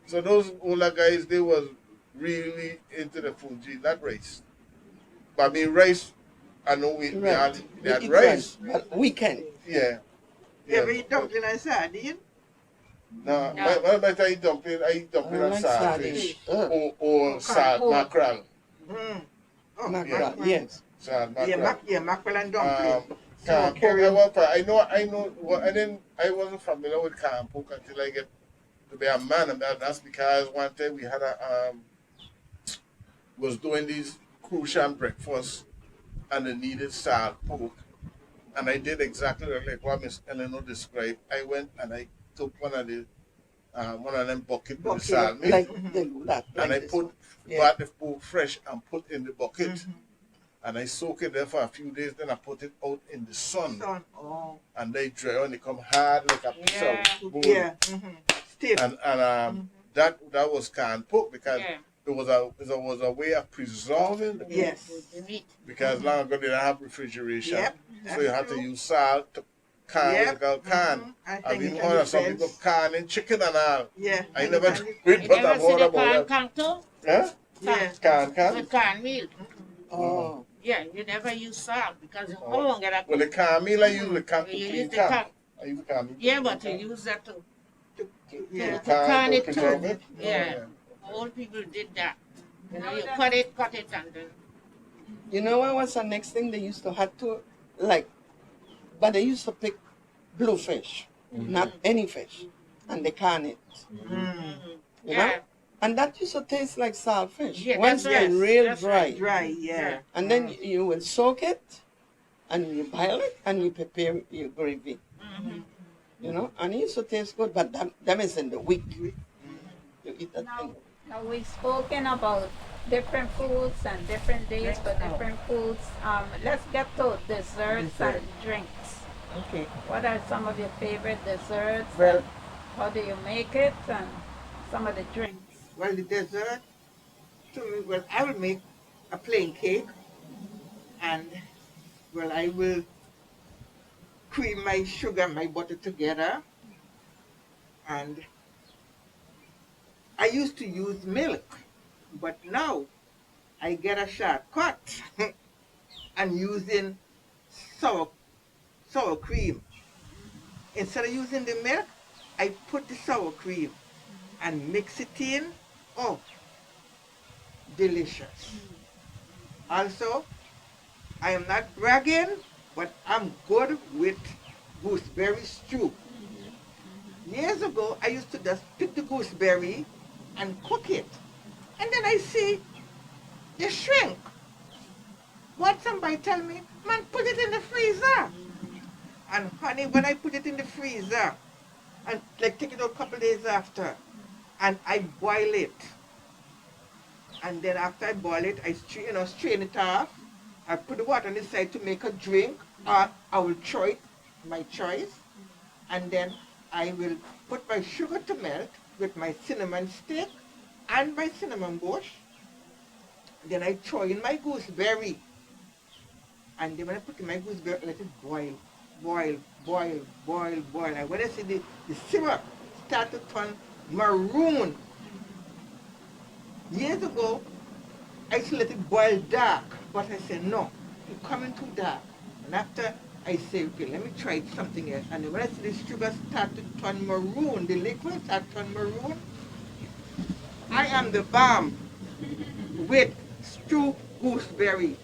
B: So those older guys, they was really into the fungi, not rice. But I mean rice, I know they
C: Right.
B: had
C: We eat
B: rice.
C: but weekend.
B: Yeah.
E: You ever eat dumpling and sardine?
B: No,
F: No.
B: I eat dumpling
C: I
B: and
C: like
B: saltfish.
C: sardine.
B: Or salt mackerel.
E: Oh,
C: Mackerel, yes.
B: Salt
E: Yeah,
B: mackerel.
E: mackerel and dumpling.
B: Canned pork, I know, I wasn't familiar with canned pork until I get to be a man, and that's because one time we had was doing these crucial breakfasts, and they needed salt pork, and I did exactly like what Miss Eleanor described. I went and I took one of them bucket with the salt meat,
C: Like they do that.
B: and
C: like
B: I
C: this
B: put
C: one. Yeah.
B: bought the pork fresh and put in the bucket. And I soak it there for a few days, then I put it out in the sun.
E: Son. Oh.
B: And they dry and they come hard like a piece
F: Yeah.
B: of bone.
E: Yeah. Stiff.
B: And that was canned pork because
F: Yeah.
B: it was a way of preserving the pork.
E: Yes.
F: The meat.
B: Because long ago they didn't have refrigeration.
E: Yep.
B: So you had to use salt to can
E: Yep.
B: what they call can.
E: I
B: I've
E: think
B: been
E: it
B: ordered some
E: depends.
B: people canning chicken and all.
E: Yeah.
B: I never
E: Anytime you-
B: read
F: You
B: but
F: never
B: I'm
F: see
B: all
F: the
B: about
F: corn
B: that.
F: canto?
B: Huh?
E: Yeah.
B: Can.
F: With corn meal.
C: Oh.
F: Yeah, you never use salt because how long get
B: Well, the can meal I use the can to
F: You
B: clean
F: use the
B: can.
F: can.
B: I use the can meal.
F: Yeah, but you use that to
E: Yeah.
F: can it
B: preserve
F: too.
B: it.
F: Yeah. Old people did that. You know, you cut it, and then
C: You know what was the next thing they used to have to like? But they used to pick bluefish, not any fish, and they can it. You know,
F: yeah.
C: and that used to taste like saltfish.
F: Yeah,
C: Once
F: that's
C: they're
F: right.
C: real
F: That's
C: dry,
F: right.
E: Dry, yeah.
C: and then you will soak it, and you boil it, and you prepare your gravy. You know, and it used to taste good, but them is in the week. You eat that thing.
A: Now we've spoken about different foods and different days for different foods. Let's get to desserts and drinks.
E: Okay.
A: What are some of your favorite desserts?
E: Well-
A: and how do you make it? And some of the drinks.
E: Well, the dessert, to me, well, I will make a plain cake, and, well, I will cream my sugar and my butter together, and I used to use milk, but now I get a shortcut and using sour cream. Instead of using the milk, I put the sour cream and mix it in. Oh, delicious. Also, I am not bragging, but I'm good with gooseberry stew. Years ago, I used to just pick the gooseberry and cook it. And then I see they shrink. What somebody tell me, man, put it in the freezer. And honey, when I put it in the freezer, and like take it out a couple days after, and I boil it. And then after I boil it, I strain it off. I put the water on the side to make a drink, or I will throw it, my choice. And then I will put my sugar to melt with my cinnamon stick and my cinnamon bush. Then I throw in my gooseberry And then when I put in my gooseberry, I let it boil, boil, boil, boil, boil. And when I see the syrup start to turn maroon, years ago, I used to let it boil dark, but I said, no, it's coming too dark. And after I say, okay, let me try something else. And when I see the sugar start to turn maroon, the liquid start to turn maroon, I am the bomb with stew gooseberry.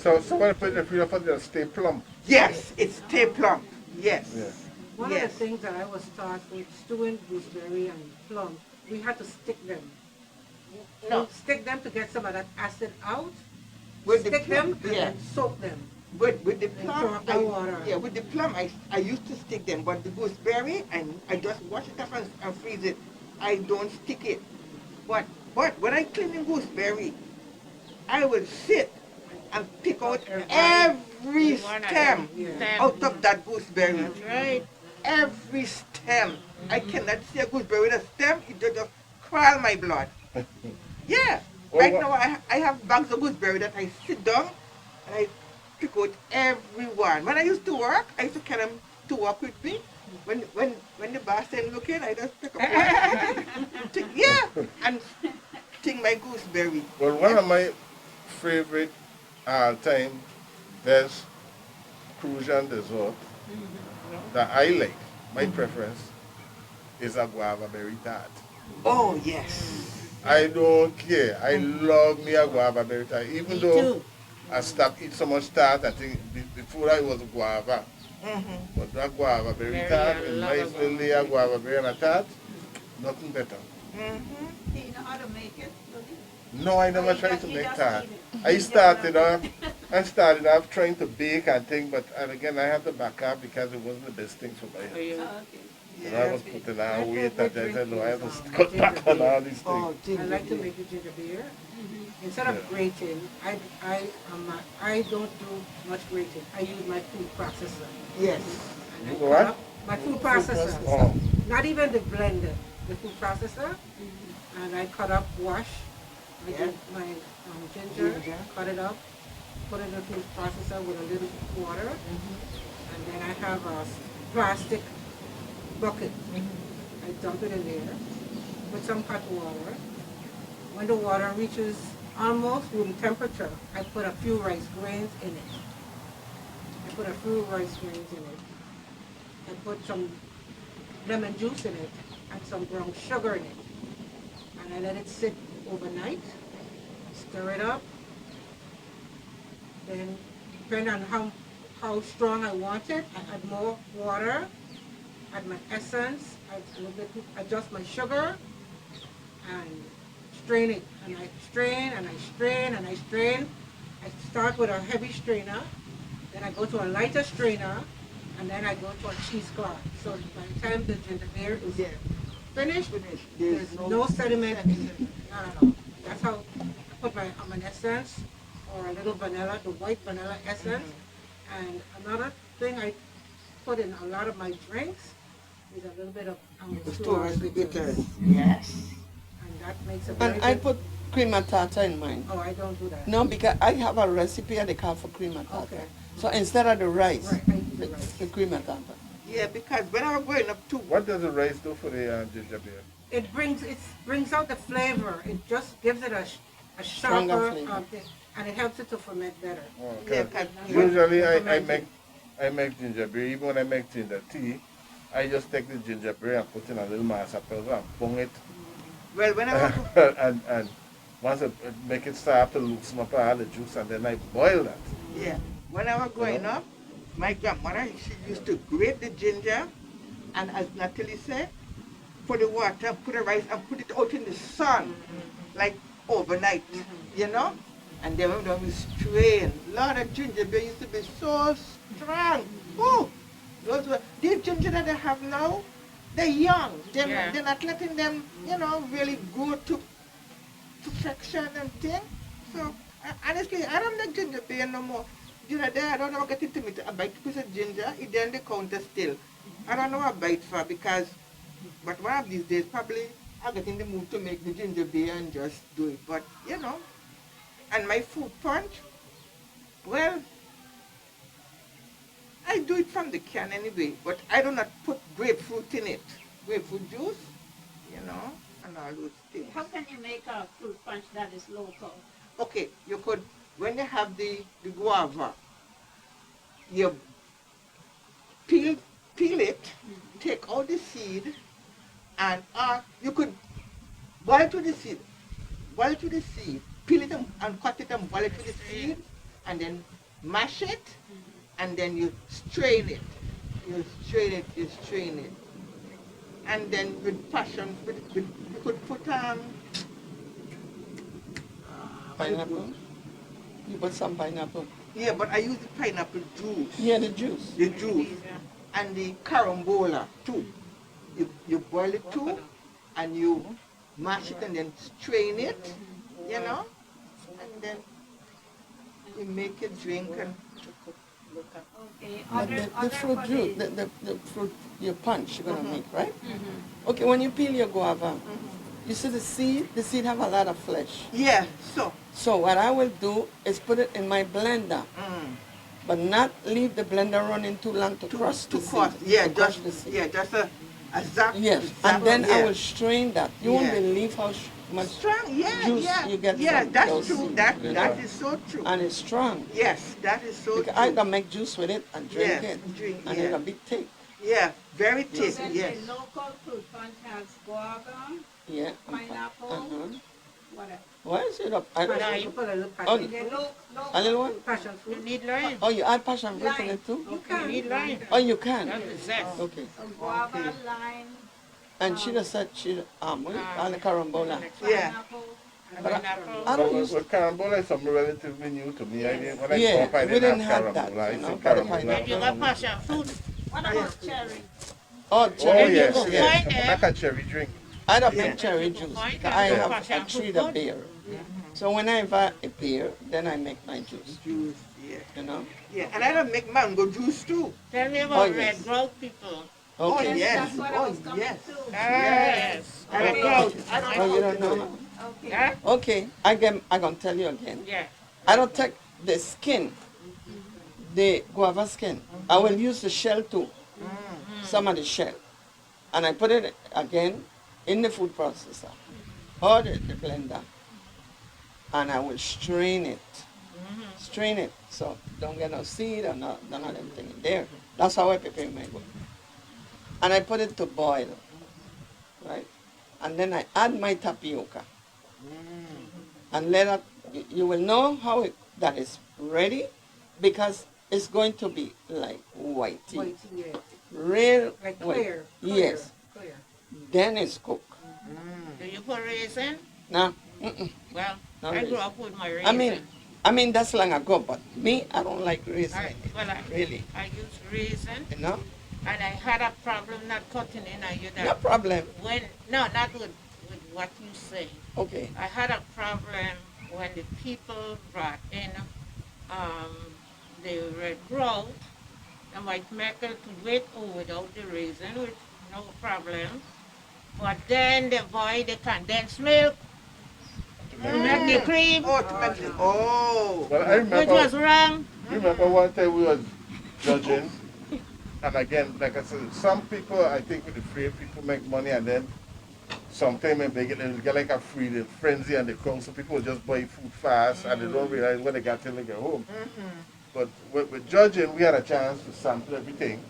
B: So when I put it in the freezer for it to stay plump.
E: Yes, it's stay plump. Yes.
B: Yeah.
D: One of
E: Yes.
D: the things that I was taught with stewing gooseberry and plum, we had to stick them.
E: No.
D: Stick them to get some of that acid out.
E: With the
D: Stick
E: plum,
D: them and
E: yeah.
D: then soak them.
E: With the
D: And
E: plum,
D: throw up the water.
E: yeah, with the plum, I used to stick them, but the gooseberry, and I just wash it up and freeze it. I don't stick it. But when I clean the gooseberry, I will sit and pick out every stem out of that gooseberry.
F: That's right.
E: Every stem. I cannot see a gooseberry with a stem, it just crawl my blood. Yeah.
B: Well,
E: Right
B: what-
E: now I have bags of gooseberry that I sit down and I pick out every one. When I used to work, I used to carry them to work with me. When the boss ain't looking, I just pick up one. Yeah, and take my gooseberry.
B: Well, one of my favorite all-time best Crucian dessert that I like, my preference, is a guava berry tart.
E: Oh yes.
B: I don't care. I love me a guava berry tart. Even
F: Me
B: though
F: too.
B: I stopped eating so much tart, I think before I was guava. But that guava berry
F: Berry,
B: tart,
F: I
B: a
F: love a
B: nice
F: guava
B: little layer of guava berry and a tart, nothing better.
A: Do you know how to make it?
B: No, I never
A: you
B: tried
A: just-
B: to
A: you
B: make
A: just
B: tart.
A: eat it.
B: I
A: You just
B: started off trying to bake and thing, but and again I had to back up because it wasn't the best thing for my
F: For
B: health.
F: you.
A: Oh, okay.
B: You know, I was putting on weight and I said, no, I have to
D: Ginger
B: cut back on
D: beer.
B: all these
E: Oh,
B: things.
E: ginger
D: I like to
E: beer.
D: make the ginger beer. Instead of
B: Yeah.
D: grating, I don't do much grating. I use my food processor.
E: Yes.
D: And I
B: You
D: cut
B: what?
D: up my food processor.
B: Oh,
D: Not even the blender, the food processor. And I cut up, wash my ginger,
E: Ginger.
D: cut it up, put it in the food processor with a little water. And then I have a plastic bucket. I dump it in there with some hot water. When the water reaches almost room temperature, I put a few rice grains in it. I put some lemon juice in it and some brown sugar in it. And I let it sit overnight, stir it up. Then, depending on how strong I want it, I add more water, add my essence, add a little bit, adjust my sugar, and strain it. And I strain and I strain and I strain. I start with a heavy strainer, then I go to a lighter strainer, and then I go to a cheesecloth. So by the time the ginger beer is
E: Yeah.
D: finished,
E: Finish.
D: there's no sediment in it. None at all. That's how I put my almond essence or a little vanilla, the white vanilla essence. And another thing I put in a lot of my drinks is a little bit of
E: Store
D: Angostura
E: bitters.
D: bitters.
E: Yes.
D: And that makes a very
C: And I
D: good...
C: put cream of tartar in mine.
D: Oh, I don't do that.
C: No, because I have a recipe and they call for cream of tartar.
D: Okay.
C: So instead of the rice,
D: Right, I use the
C: it's
D: rice.
C: the cream of tartar.
E: Yeah, because when I was growing up too,
B: what does the rice do for the ginger beer?
D: It brings out the flavor. It just gives it a
C: Stronger
D: sharper,
C: flavor.
D: thing, and it helps it to ferment better.
B: Oh,
E: yeah,
B: 'cause
E: 'cause
B: usually I
D: fermented.
B: make ginger beer. Even when I make ginger tea, I just take the ginger beer and put in a little massapeso and bung it.
E: well, when I was
B: and once I make it start to loosen up all the juice and then I boil that.
E: yeah, when I was growing up, my grandmother she used to grate the ginger, and as Natalie said, put the water, put the rice, and put it out in the sun, like overnight, you know. And then when we strain, Lord, the ginger beer used to be so strong. Oh, those were these ginger that they have now. They're young. They're not letting them, really grow to perfection and thing. So honestly, I don't like ginger beer no more. The other day, I don't know what getting to me to a bite piece of ginger. It's there in the counter still. I don't know what bite for because, but one of these days probably I'll get in the mood to make the ginger beer and just do it. But and my fruit punch, well, I do it from the can anyway, but I do not put grapefruit in it. Grapefruit juice, and all those things.
A: How can you make a fruit punch that is local?
E: Okay, you could, when you have the guava, you peel it, take out the seed, and you could boil to the seed, peel it and cut it and boil it to the seed, and then mash it, and then you strain it. You strain it. And then with passion, you could put
C: Pineapple? You put some pineapple?
E: yeah, but I use the pineapple juice.
C: Yeah, the juice.
E: The juice. And the carambola too. You boil it too, and you mash it and then strain it, and then you make a drink and
A: Okay.
C: But the fruit juice, the fruit you punch you're gonna make, right? Okay, when you peel your guava, you see the seed have a lot of flesh.
E: yeah,
C: So what I will do is put it in my blender, but not leave the blender running too long to crush the seed.
E: yeah,
C: to crush the seed.
E: just a zap.
C: Yes,
E: zap,
C: and then I
E: yeah.
C: will strain that. You won't
E: Yeah.
C: believe how much
E: Strong, yeah,
C: juice
E: yeah,
C: you get
E: yeah.
C: from
E: That's
C: those
E: true.
C: seeds,
E: That
C: you
E: that
C: know.
E: is so true.
C: And it's strong.
E: Yes, that is so
C: Because I
E: true.
C: can make juice with it and drink
E: Yes,
C: it.
E: drink,
C: And
E: yeah.
C: it'll be thick.
E: Yeah, very
A: So
E: tasty.
A: then
E: Yes.
A: the local fruit punch has guava,
C: Yeah.
A: pineapple,
C: Uh-huh.
A: what else?
C: Why is it up?
D: Passion, you put a little
C: Oh,
D: passion.
A: The local
C: a little one?
D: Passion
F: You
D: fruit.
F: need lime.
C: Oh, you add passion fruit in it too?
A: You
F: You need lime.
C: Oh, you can.
F: That's the zest.
C: Okay.
A: guava, lime,
C: And she just said she what do you call it, carambola.
E: Yeah.
A: pineapple.
C: But
F: Pineapple.
C: I don't
B: But
C: use.
B: with carambola, it's something relatively new to me. When I
C: Yeah,
B: grew up, I
C: we
B: didn't
C: didn't
B: have
C: have that,
B: carambola. I
C: you know,
B: think
C: but the
B: carambola.
F: Then you got passion fruit.
A: What about cherry?
C: Oh,
B: Oh,
C: cherry
B: yes,
C: juice.
F: you
C: Yes.
F: find them.
B: Like a cherry drink.
C: I don't
E: Yeah.
C: make cherry juice
F: Find
C: because
F: them
C: I
F: with
C: have
F: passion
C: a
F: fruit
C: tree
F: good.
C: beer. So whenever a beer, then I make my juice.
E: Juice. Yeah.
C: You know.
E: Yeah, and I don't make mango juice too.
F: Tell me about
C: Oh, yes.
F: red growth people.
E: Oh
C: Okay.
E: yes.
A: That's what I
E: Oh
A: was coming
E: yes.
A: to.
F: Yes.
E: I
F: Red
E: don't
F: growth.
E: know. I don't
C: Oh,
E: know
C: you
E: how
C: don't
E: to do
C: know?
E: it.
A: Okay.
F: Yeah?
C: Okay. I'm gonna tell you again.
F: Yeah.
C: I don't take the skin, the guava skin. I will use the shell too. Some of the shell. And I put it again in the food processor or the blender. And I will strain it. Strain it. So don't get no seed or none of them thing in there. That's how I prepare my guava. And I put it to boil. Right? And then I add my tapioca. And let it, you will know how that is ready because it's going to be like whitey.
D: Wait, yeah.
C: Real
D: Like
C: white.
D: clear.
C: Yes.
D: Clear.
C: Then it's cooked.
F: Do you put raisin?
C: Now,
F: Well,
C: No
F: I grew
C: raisin.
F: up with my raisin.
C: I mean that's long ago, but me, I don't like raisin. Really,
F: I use raisin,
C: you know,
F: and I had a problem not cutting in. And you
C: no
F: know,
C: problem.
F: not with what you say.
C: Okay.
F: I had a problem when the people brought in the red growth. I might make it with or without the raisin, with no problem. But then the boy, the condensed milk, make the cream,
E: Oh, to make it. Oh.
B: Well, I
F: which
B: remember.
F: was wrong.
B: Remember one time we was judging, and again, like I said, some people, I think with the free people make money, and then sometimes when they get like a free frenzy and the crowd, so people just buy food fast, and they don't realize when they got till they get home. But with judging, we had a chance to sample everything,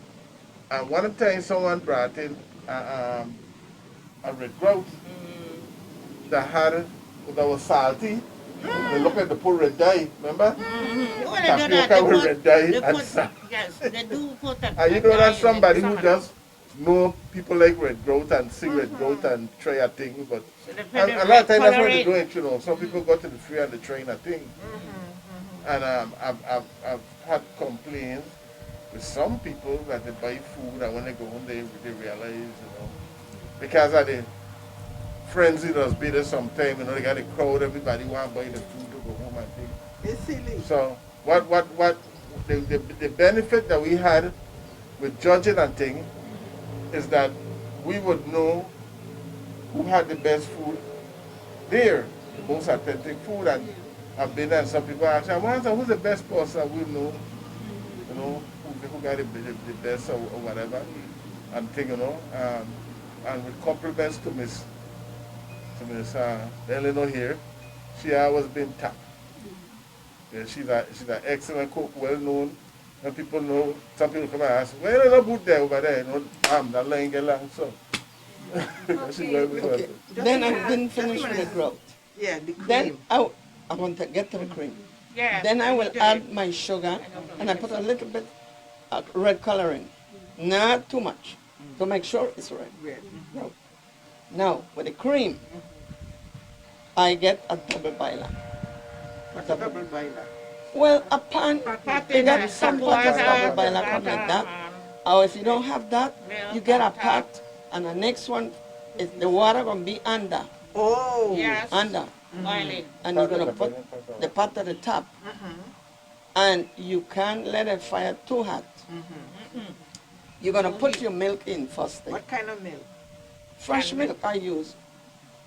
B: and one time someone brought in a red grouse that was salty. They look like the poor red dye, remember?
F: When they do that,
B: Tapioca with red dye
F: they
B: and
F: put,
B: salt.
F: yes, they do put a
B: And you know
F: dye
B: that's
F: in
B: somebody
F: some
B: who
F: of them.
B: just know people like red growth and see red growth and try a thing, but
F: So they put
B: and
F: the
B: a lot of
F: red
B: times that's
F: color
B: what they
F: in.
B: do it, you know. Some people go to the free and they train a thing. And I've had complaints with some people that they buy food and when they go home they realize, you know, because of the frenzy that's been there sometime, you know, they got a crowd, everybody want to buy the food to go home and thing.
E: It's silly.
B: So what the benefit that we had with judging and thing is that we would know who had the best food there, the most authentic food. And I've been there and some people ask, I wonder who's the best person we know. You know, who got the best or whatever, and thing, you know, and with compliments to Miss Eleanor here, she always been top. Yeah, she's an excellent cook, well known. And people know, some people come and ask, where are the boot there over there? You know, that line get long, so. She well with
C: Okay.
B: her.
C: Then I didn't finish with the grout.
E: Yeah, the cream.
C: Then I want to get to the cream.
F: Yeah.
C: Then I will
F: do
C: add
F: it.
C: my sugar and I put a little bit of red coloring. Not too much to make sure it's red.
E: Red.
C: No. Now with the cream, I get a double boiler.
E: What's a double boiler?
C: Well, a pan,
F: Pot
C: you
F: in
C: got
F: the
C: some
F: hot
C: pots of
F: water,
C: double boiler come like that. Or if you don't have that, you get a pot and the next one is the water gonna be under.
E: Oh.
F: Yes.
C: Under.
F: Boiling.
C: And you're gonna put the pot at the top. And you can't let the fire too hot. You're gonna put your milk in first thing.
E: What kind of milk?
C: Fresh
F: Canned
C: milk I use.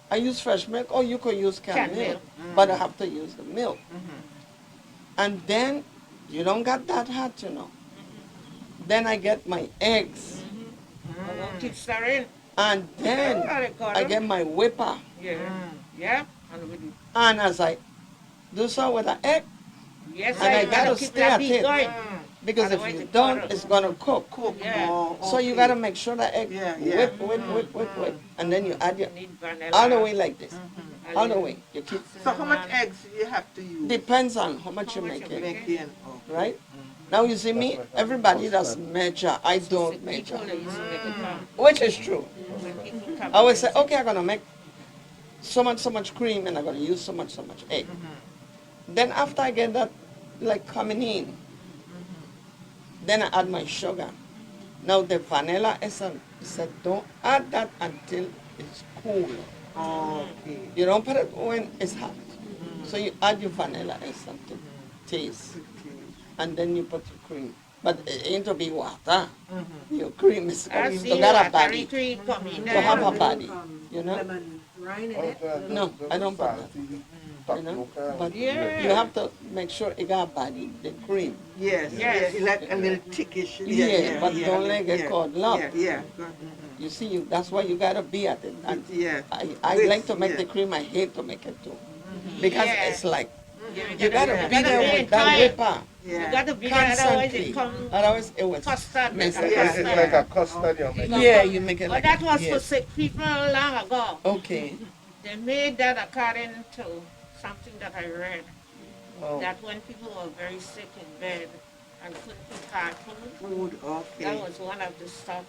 C: I use fresh milk, or you could use canned
F: Canned
C: milk,
F: milk.
C: but I have to use the milk. And then you don't got that hot, you know. Then I get my eggs,
F: Keep stirring.
C: and then I get my whipper.
F: Yeah. Yeah. And with it.
C: And as I do so with the egg,
F: Yes,
C: And I
F: you
C: gotta
F: keep
C: stay
F: that
C: at
F: beat
C: it.
F: going.
C: because if
F: Otherwise
C: you
F: it
C: don't,
F: curdles.
C: it's gonna cook.
E: Cook.
F: Yeah.
E: Oh,
C: So you
E: okay.
C: gotta make sure the egg
E: Yeah, yeah.
C: whip, and then you add your
F: You need vanilla.
C: all the way like this,
F: A
C: all the
F: little
C: way. You keep
E: So how much
F: cinnamon.
E: eggs you have to use?
C: depends on how much you
F: How much
C: make
F: you
C: it,
F: make.
E: Making. Oh.
C: right? Now you see me, everybody does measure. I don't measure,
F: People used to make it from
C: which is true.
F: when people come
C: I always
F: in.
C: say, okay, I'm gonna make so much cream, and I'm gonna use so much egg. Then after I get that like coming in, then I add my sugar. Now the vanilla essence said don't add that until it's cool.
E: Okay.
C: You don't put it when it's hot. So you add your vanilla essence to taste, and then you put your cream. But it ain't to be water. Your cream is
F: I
C: to
F: see
C: get a
F: watery
C: body,
F: cream coming
C: to have a
F: there.
C: body. You know.
D: Lemon rind in
B: Oh,
D: it.
C: No, I don't put that. You know, but
F: Yeah.
C: you have to make sure it got body, the cream.
E: Yes.
F: Yes.
E: Yeah. Like a little thickish.
C: Yeah, but don't let it called lump.
E: Yeah. Yeah.
C: You see, that's why you gotta be at it. And
E: Yeah.
C: I
E: With-
C: like to make
E: yeah.
C: the cream. I hate to make it too, because
F: Yeah.
C: it's like
F: Yeah,
C: you gotta be there
F: be
C: with that
F: tired.
C: whipper
F: You
E: Yeah.
F: got to be there, otherwise
C: constantly.
F: it comes
C: Otherwise, it was
F: custard.
C: mess up.
E: Yeah.
B: It's like a custard you're making.
C: Yeah, you make it
F: But
C: like
F: that was for
C: yes.
F: sick people long ago.
C: Okay.
F: They made that according to something that I read.
C: Oh.
F: That when people were very sick in bed and couldn't eat hard food,
E: Food. Okay.
F: that was one of the stuff.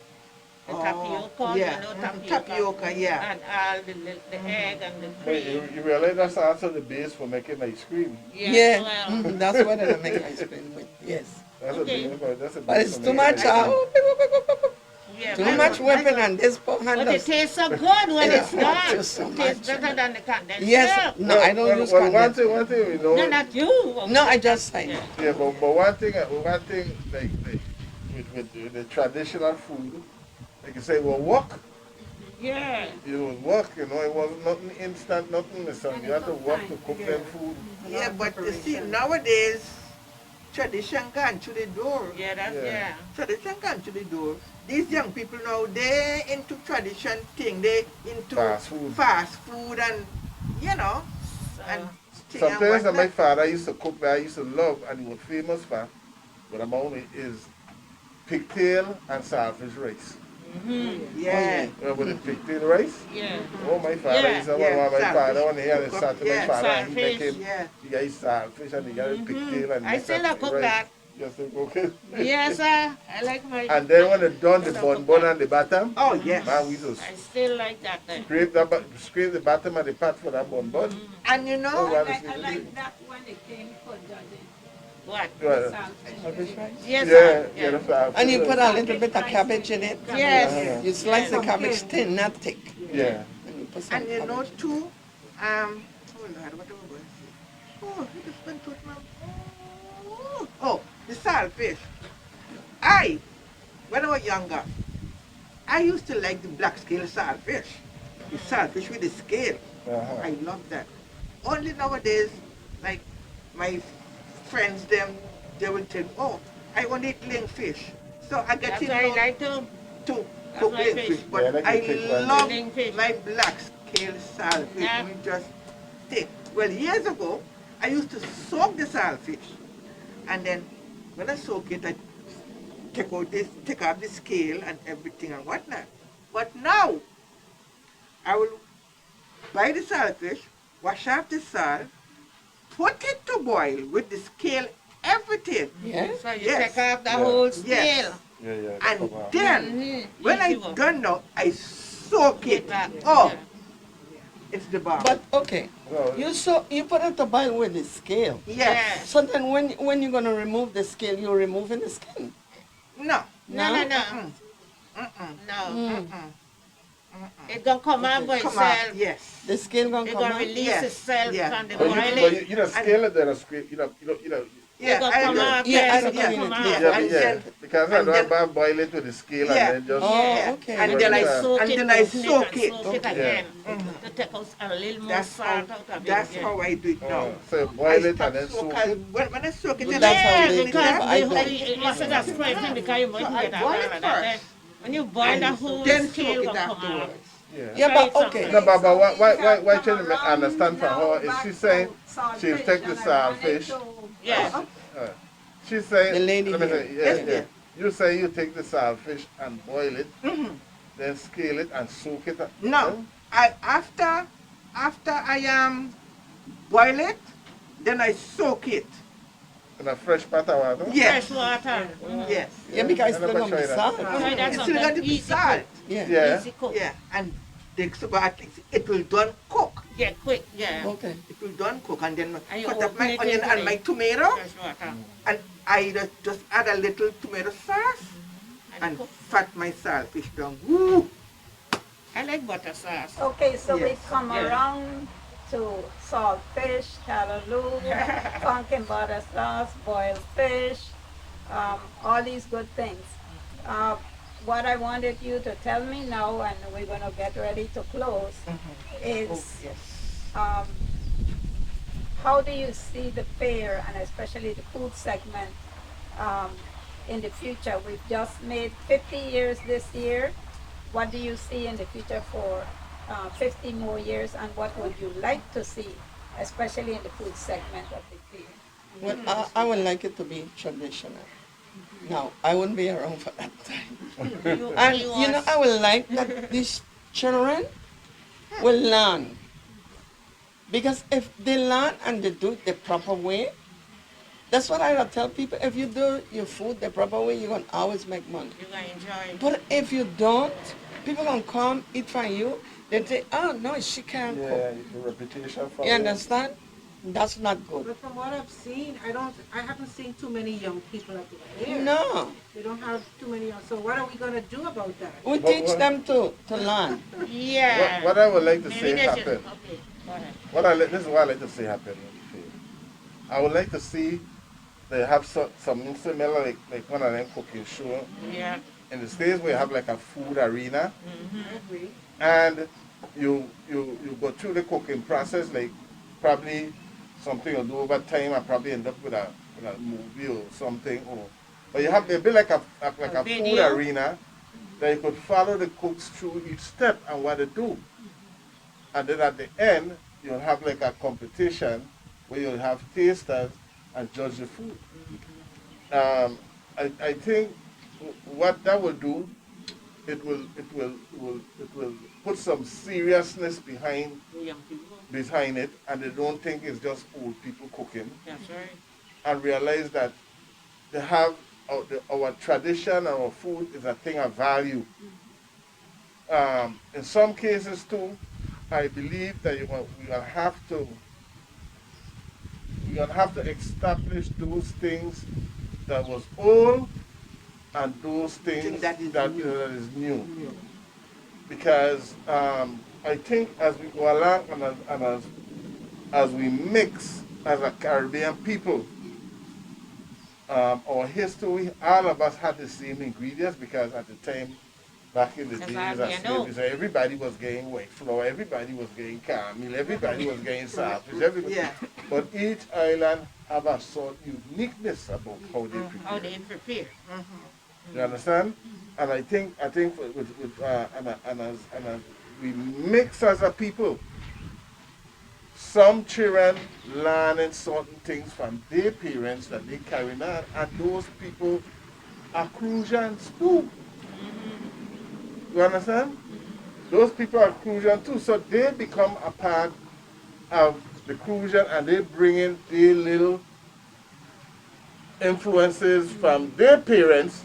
F: The
E: Oh,
F: tapioca,
E: yeah.
F: you know,
E: Tapioca, yeah.
F: And all the egg and the
B: But
F: cream.
B: you realize that's also the base for making ice cream.
C: Yeah,
F: Well,
C: that's what I make ice cream with. Yes,
B: That's
F: Okay.
B: a base. That's a
C: but
B: base
C: it's
B: for
C: too
B: making
C: much.
B: ice cream.
F: yeah,
C: Too
F: but-
C: much whipping and this
F: But
C: hand.
F: it tastes so good when
C: Yeah,
F: it's done.
C: just so
F: It tastes
C: much.
F: better than the condensed
C: Yes,
F: milk.
C: no, I don't use
B: Well,
C: condensed.
B: one thing we know.
F: No, not you.
C: No, I just say.
F: Yeah.
B: Yeah, but one thing, like with the traditional food, like you say, well, work.
F: Yeah.
B: It was work, you know. It wasn't nothing instant, nothing instant. You had to work to cook them food.
E: Yeah, but you see, nowadays, tradition gone to the door.
F: Yeah, that's,
B: Yeah.
F: yeah.
E: Tradition gone to the door. These young people now, they into tradition thing. They into fast food and, you know, and thing and
B: Sometimes my
E: whatnot.
B: father used to cook that I used to love, and he was famous for, but among it is pigtail and saltfish rice.
E: Yeah.
B: With the pigtail rice.
F: Yeah.
B: Oh, my father
F: Yeah,
B: used to
E: yeah,
B: my father
E: saltfish.
B: when he had a sat to my
E: Yeah,
B: father, and he make
F: saltfish.
B: him,
E: Yeah.
B: he got his saltfish and he got his pigtail and
F: I
B: make
F: still
B: that
F: cook
B: rice.
F: that.
B: You still cook it?
F: Yes, sir. I like my.
B: And then when they done the bun and the bottom,
E: Oh, yes.
B: man, we just
F: I still like that then.
B: scrape the bottom of the pot for that bun.
E: And you
B: Oh,
E: know,
B: well,
A: I like that one it came for judging.
F: What?
B: Yeah,
C: Saltfish rice.
F: Yes,
B: yeah,
F: sir.
B: yeah, that's how I
C: And you
B: feel.
C: put a little bit of cabbage in it.
F: Yes.
C: You slice the
F: Yes.
C: cabbage thin, not thick.
B: Yeah.
C: And you put some
E: and you know
C: cabbage.
E: too, oh Lord, what am I going to say? Oh, it just went to my, oh, the saltfish. When I was younger, I used to like the black scale saltfish. The saltfish with the scale.
B: Uh-huh.
E: I love that. Only nowadays, like my friends, they will tell, oh, I want to eat ling fish. So I get
F: That's
E: in
F: what I
E: now
F: like to.
E: to
F: That's
E: cook
F: my
E: ling
F: fish.
E: fish.
B: Yeah,
E: But
B: I like to
E: I
B: take one
E: love
F: ling fish.
E: my black scale saltfish.
F: Yeah.
E: We just take. Well, years ago, I used to soak the saltfish. And then when I soak it, I take off the scale and everything and whatnot. But now, I will buy the saltfish, wash off the salt, put it to boil with the scale, everything.
C: Yeah?
F: So you
E: Yes.
F: take off the
B: Yeah.
F: whole
E: Yes.
F: scale.
B: Yeah.
E: And
B: Come on.
E: then, when I
F: Easy one.
E: done now, I soak it.
F: Get back.
E: Oh,
F: Yeah.
E: it's the bomb.
C: But okay,
B: No,
C: you put it to boil with the scale.
E: Yes.
C: So then when you're gonna remove the scale, you're removing the skin.
E: No.
F: No.
E: Mm-mm. Mm-mm.
F: No.
C: Mm.
E: Mm-mm.
F: It's gonna come out by
E: Come on.
F: itself.
E: Yes.
C: The scale gonna
F: It's
C: come
F: gonna
C: out.
F: release
E: Yes.
F: itself
E: Yeah.
F: from the
B: but
F: boiling.
B: you know, scale it, then a scale, you know.
E: Yeah,
F: It's gonna
E: I
F: come
E: do.
F: out.
C: Yeah, I
F: Yes,
C: don't
F: it's gonna
C: clean
F: come
C: it.
F: out.
E: Yeah,
B: Yeah,
E: and
B: yeah.
E: then-
B: Because I
E: and
B: don't
E: then-
B: boil it with the scale
E: Yeah.
B: and then just.
C: Oh,
F: Yeah.
C: okay.
E: And
B: Right
E: then I
B: there.
F: Soak
E: and
F: it,
E: then I
F: open
E: soak
F: and
E: it.
F: soak it
C: Okay.
F: again
E: Mhm.
F: to take out a little more
E: That's
F: salt
E: how.
F: out of it.
E: That's
F: yeah.
E: how I do it now.
B: So you
E: I
B: boil it
E: stop
B: and then soak
E: soak-
B: it.
E: When I soak it,
C: Well,
E: then
C: that's how
F: Yeah,
C: they do it,
F: because
C: but I
F: the
C: don't.
F: instead of scraping, because you might
E: So I
F: get that
E: boil
F: all
E: it
F: of that.
E: first.
F: When you boil the whole
E: then
F: scale
E: soak it
F: will come out.
E: afterwards.
B: Yeah.
C: Yeah,
F: Try
C: but
F: it
C: okay.
B: No, but
A: So
B: why
A: we have
B: trying to
A: come
B: understand from
A: around
B: her? Is
A: now
B: she
A: back
B: saying
A: to saltfish,
B: she'll take the
A: and I wanted
B: saltfish?
A: to-
F: Yeah.
B: She's saying.
C: The lady
B: let me
C: here.
B: say,
E: Yes,
B: yeah.
E: dear.
B: You say you take the saltfish and boil it,
E: Mhm.
B: then scale it and soak it.
E: No, I after I boil it, then I soak it.
B: In a fresh pot of water.
E: Yes.
F: Fresh water.
E: Yes.
C: Yeah, because
B: I
C: it's
B: never
C: still on the
B: tried that.
C: salt.
F: Try that
E: It's still
F: sometimes.
E: got the
F: Easy
E: salt.
F: cook.
C: Yeah.
B: Yeah.
F: Easy cook.
E: Yeah, and the so at least it will done cook.
F: Yeah, quick. Yeah.
C: Okay.
E: It will done cook, and then
F: And you
E: cut up
F: open
E: my
F: it
E: onion
F: into
E: and
F: the
E: my tomato,
F: Fresh water.
E: and I just add a little tomato sauce and
F: cook.
E: fat my saltfish down. Woo!
F: I like butter sauce.
A: Okay, so we
E: Yes.
A: come
F: Yeah.
A: around to saltfish, callaloo, pumpkin butter sauce, boiled fish, all these good things. What I wanted you to tell me now, and we're gonna get ready to close, is
E: Oh, yes.
A: how do you see the fair, and especially the food segment, in the future? We've just made 50 years this year. What do you see in the future for 50 more years, and what would you like to see, especially in the food segment of the fair?
C: Well, I would like it to be traditional. Now, I wouldn't be around for that time. And you know, I would like that these children will learn. Because if they learn and they do it the proper way, that's what I tell people. If you do your food the proper way, you're going to always make money.
F: You're going to enjoy it.
C: But if you don't, people going to come eat from you. They say, oh, no, she can't
B: Yeah,
C: cook.
B: the reputation for
C: You understand? That's not good.
D: But from what I've seen, I haven't seen too many young people at the fair.
C: No.
D: They don't have too many young. So what are we gonna do about that?
C: We
B: But
C: teach
B: what-
C: them to learn.
F: Yeah.
B: What I would like to
F: Maybe
B: see
F: they should.
B: happen.
F: Okay, go ahead.
B: This is what I like to see happen in the fair. I would like to see they have something similar, like one of them cooking show
F: Yeah.
B: in the States where you have like a food arena,
D: I agree.
B: and you go through the cooking process, like probably something you'll do over time and probably end up with a movie or something, but you have a bit like a food
F: video?
B: arena that you could follow the cooks through each step and what they do, and then at the end you'll have like a competition where you'll have tasters and judge the food. I think what that will do, it will put some seriousness behind
F: Young people.
B: it, and they don't think it's just old people cooking,
F: That's right.
B: and realize that they have our tradition, our food is a thing of value. In some cases too, I believe that we're gonna have to establish those things that was old and those things
E: That is
B: that
E: new.
B: is new. Because I think as we go along and as we mix as a Caribbean people, our history, all of us had the same ingredients because at the time Back in the
F: That's
B: days
F: all
B: of
F: I know.
B: slavery, so everybody was getting white flour, everybody was getting caramel, everybody was getting saltfish, everybody.
E: Yeah.
B: But each island have a sort uniqueness about how they
F: How
B: prepare.
F: they prepare.
B: You understand? And I think with and as we mix as a people, some children learning certain things from their parents that they carry on, and those people are Crucians too. You understand? Those people are Crucian too, so they become a part of the Crucian, and they bring in their little influences from their parents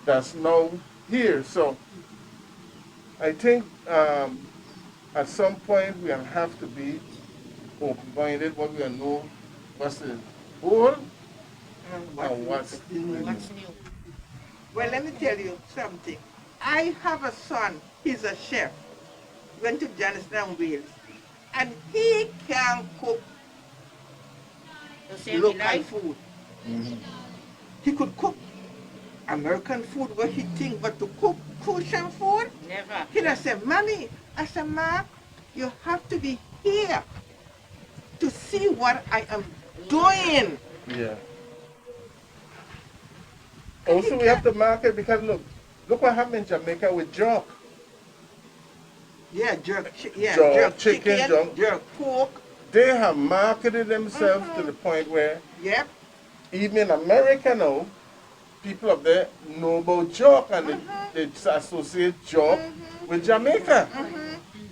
B: that's now here. So I think at some point we will have to be open-minded, what we know what's the old and what's the new.
F: What's new?
E: Well, let me tell you something. I have a son. He's a chef. Went to Johnstown, Wales, and he can cook
F: The same
E: local
F: life?
E: food.
B: Mhm.
E: He could cook American food, what he think, but to cook Crucian food,
F: Never.
E: he just said, Mommy, I said, Ma, you have to be here to see what I am doing.
B: Yeah. Also, we have to market because look what happened in Jamaica with jerk.
E: Yeah,
B: Jerk
E: jerk
B: chicken,
E: chicken, jerk pork.
B: They have marketed themselves to the point where
E: Yep.
B: even in America now, people up there know about jerk, and they associate jerk with Jamaica.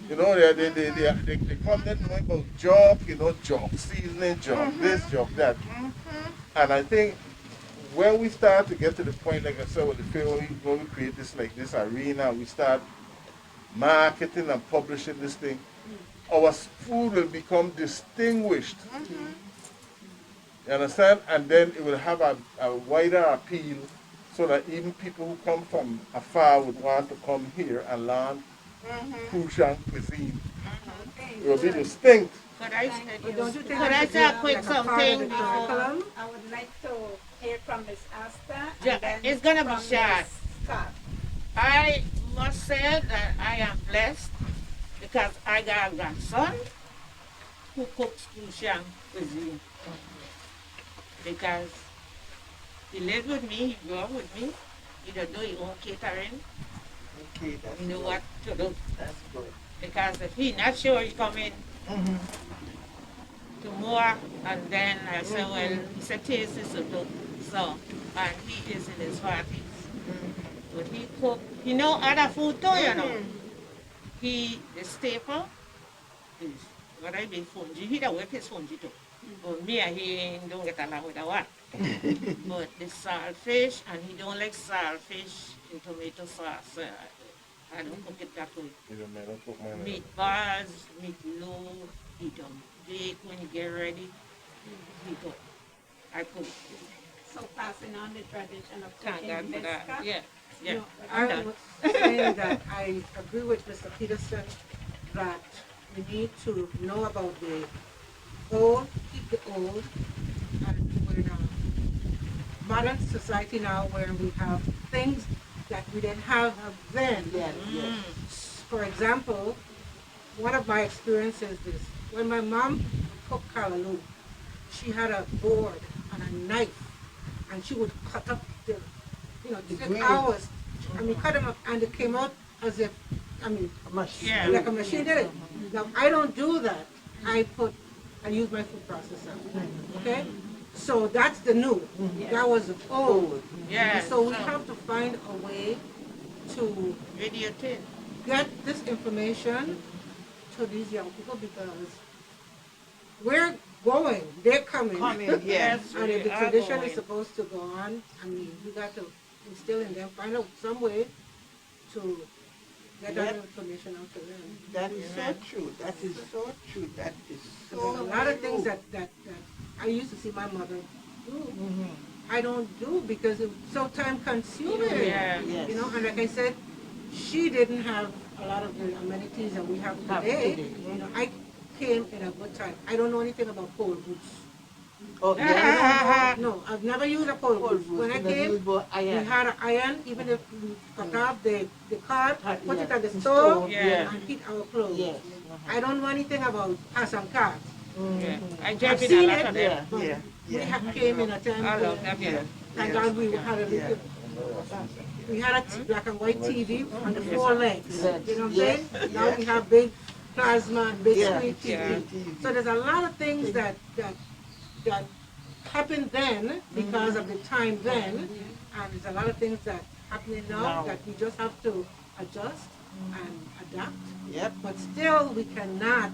B: You know, they come there knowing about jerk, you know, jerk seasoning, jerk this, jerk that. And I think when we start to get to the point, like I said, with the film, when we create this arena, we start marketing and publishing this thing, our food will become distinguished. You understand? And then it will have a wider appeal, so that even people who come from afar would want to come here and learn Crucian cuisine. It will be distinct.
F: Could I,
D: But don't you think
F: could I
D: it should
F: say a
D: be
F: quick
D: like a part of
F: something
D: the
F: before?
D: curriculum?
A: I would like to hear from Miss Asta.
F: Ja-
A: And then
F: it's gonna be
A: from
F: short.
A: Miss Scott.
F: I must say that I am blessed because I got a grandson who cooks Crucian cuisine. Because he lives with me, he grew up with me, he don't do his own catering,
E: Okay, that's
F: he know
E: good.
F: what to do.
E: That's good.
F: Because if he not sure he coming to more, and then I say, well, it's a taste is a look. So, and he is in his 40s. But he cook, he know other food too, you know. He, the staple is what I mean fungi. He don't work his fungi too. But me and he don't get along with that one. But the saltfish, and he don't like saltfish in tomato sauce. I don't cook it that way.
B: You don't know, don't put mine in.
F: Meatballs, meatloaf, he don't bake when you get ready. He cook. I cook.
A: So passing on the tradition of
F: Thank God
A: cooking,
F: for
A: Miss
F: that.
A: Scott.
F: Yeah, yeah.
D: No,
F: I'm
D: I
F: done.
D: was saying that I agree with Mr. Peterson that we need to know about the old, keep the old, and we're in a modern society now where we have things that we didn't have then.
E: Yes, yes.
D: For example, one of my experiences is when my mom cooked callaloo, she had a board and a knife, and she would cut up the,
E: The
D: take
E: grain.
D: hours. I mean, cut them up, and it came out as if, I mean,
F: Yeah.
D: like a machine did it. Now, I don't do that. I use my food processor, okay? So that's the new. That was the old.
F: Yeah.
D: So we have to find a way to
F: Videotape.
D: get this information to these young people because we're going, they're coming.
E: Coming, yes.
D: And if the
F: we are
D: tradition
F: going.
D: is supposed to go on, I mean, we got to instill in them, find out some way to get that
E: Yep.
D: information out to them.
E: That is so true. That is so true. That is so
D: There's a lot of things
E: true.
D: that I used to see my mother do. I don't do because it's so time consuming.
F: Yeah.
E: Yes.
D: You know, and like I said, she didn't have a lot of the amenities that we have today. You know, I came in a good time. I don't know anything about cold roots.
E: Oh,
D: No, I've never used a pole roof. When I came, we had an iron, even if we cut off the card, put it at the stove
F: Yeah.
D: and heat our clothes.
E: Yes.
D: I don't know anything about pass on cards.
F: Yeah. I
D: I've
F: jump in a
D: seen
F: lot
D: it,
F: of them.
D: but
E: Yeah.
D: we have came in a time
F: I
D: where,
F: love them, yeah.
D: thank God we had a little, we had a black and white TV on the four legs. You know what I'm saying? Now we have big plasma, big screen TV.
F: Yeah.
D: So there's a lot of things that happened then because of the time then, and there's a lot of things that happening now that we just have to adjust and adapt.
E: Yep.
D: But still, we cannot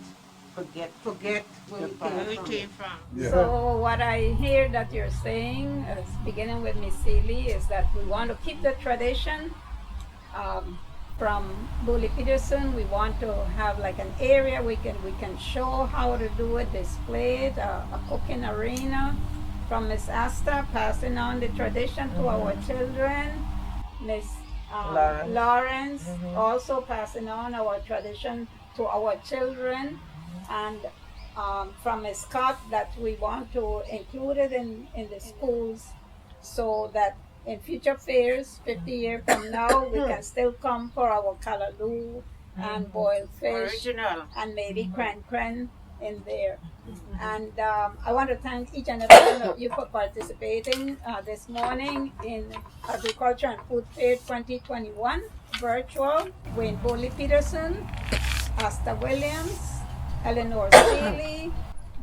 E: Forget.
D: forget where we
F: Where we
D: came
F: came
D: from.
F: from.
B: Yeah.
A: So what I hear that you're saying, beginning with Miss Seeley, is that we want to keep the tradition. From Bully Peterson, we want to have like an area we can show how to do it, display it, a cooking arena. From Miss Asta, passing on the tradition to our children. Miss Lawrence, also passing on our tradition to our children. And from Miss Scott, that we want to include it in the schools so that in future fairs, 50 years from now, we can still come for our kalaloo and boiled fish
F: Original.
A: and maybe cran in there. And I want to thank each and every one of you for participating this morning in Agriculture and Food Fair 2021 virtual. Wayne Boley Peterson, Asta Williams, Eleanor Seeley,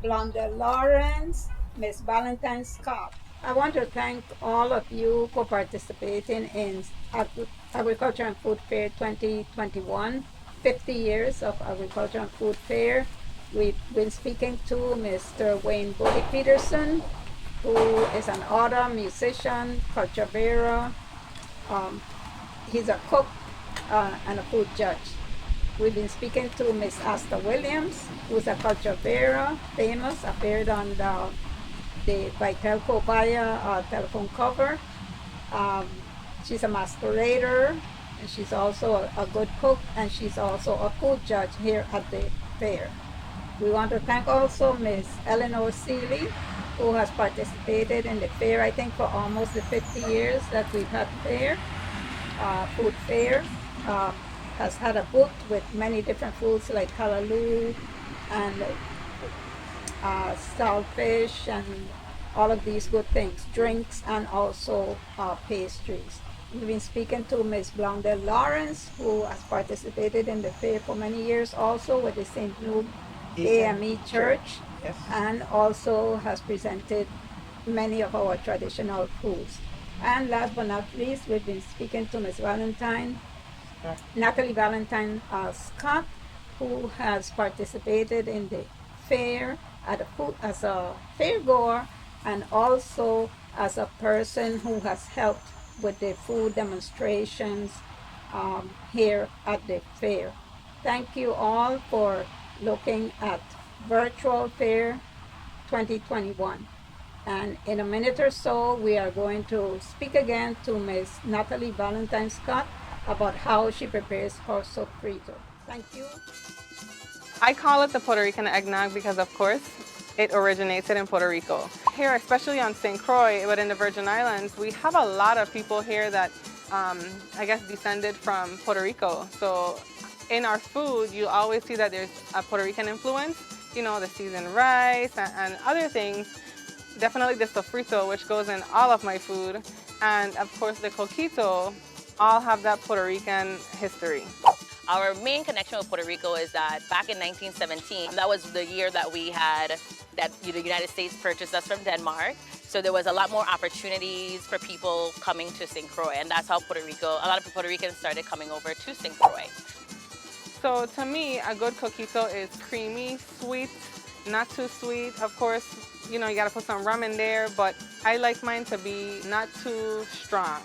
A: Blonda Lawrence, Miss Valentine Scott. I want to thank all of you for participating in Agriculture and Food Fair 2021, 50 years of Agriculture and Food Fair. We've been speaking to Mr. Wayne Boley Peterson, who is an author, musician, culture bearer. He's a cook and a food judge. We've been speaking to Miss Asta Williams, who's a culture bearer, famous, appeared on the Vitelco Baya telephone cover. She's a masquerader, and she's also a good cook, and she's also a food judge here at the fair. We want to thank also Miss Eleanor Seeley, who has participated in the fair, I think, for almost the 50 years that we've had fair, food fair. Has had a booth with many different foods like kalaloo and saltfish and all of these good things, drinks and also pastries. We've been speaking to Miss Blondell Lawrence, who has participated in the fair for many years also with the St. Luke AME Church,
E: Yes.
A: and also has presented many of our traditional foods. And last but not least, we've been speaking to Miss Valentine, Natalie Valentine Scott, who has participated in the fair as a fair goer and also as a person who has helped with the food demonstrations here at the fair. Thank you all for looking at Virtual Fair 2021. And in a minute or so, we are going to speak again to Miss Natalie Valentine Scott about how she prepares her sofrito. Thank you.
G: I call it the Puerto Rican eggnog because, of course, it originated in Puerto Rico. Here, especially on St. Croix, but in the Virgin Islands, we have a lot of people here that, I guess, descended from Puerto Rico. So in our food, you always see that there's a Puerto Rican influence, you know, the seasoned rice and other things. Definitely the sofrito, which goes in all of my food. And, of course, the coquito, all have that Puerto Rican history.
H: Our main connection with Puerto Rico is that back in 1917, that was the year that we had, that the United States purchased us from Denmark. So there was a lot more opportunities for people coming to St. Croix, and that's how a lot of Puerto Ricans started coming over to St. Croix.
G: So to me, a good coquito is creamy, sweet, not too sweet. Of course, you know, you gotta put some rum in there, but I like mine to be not too strong.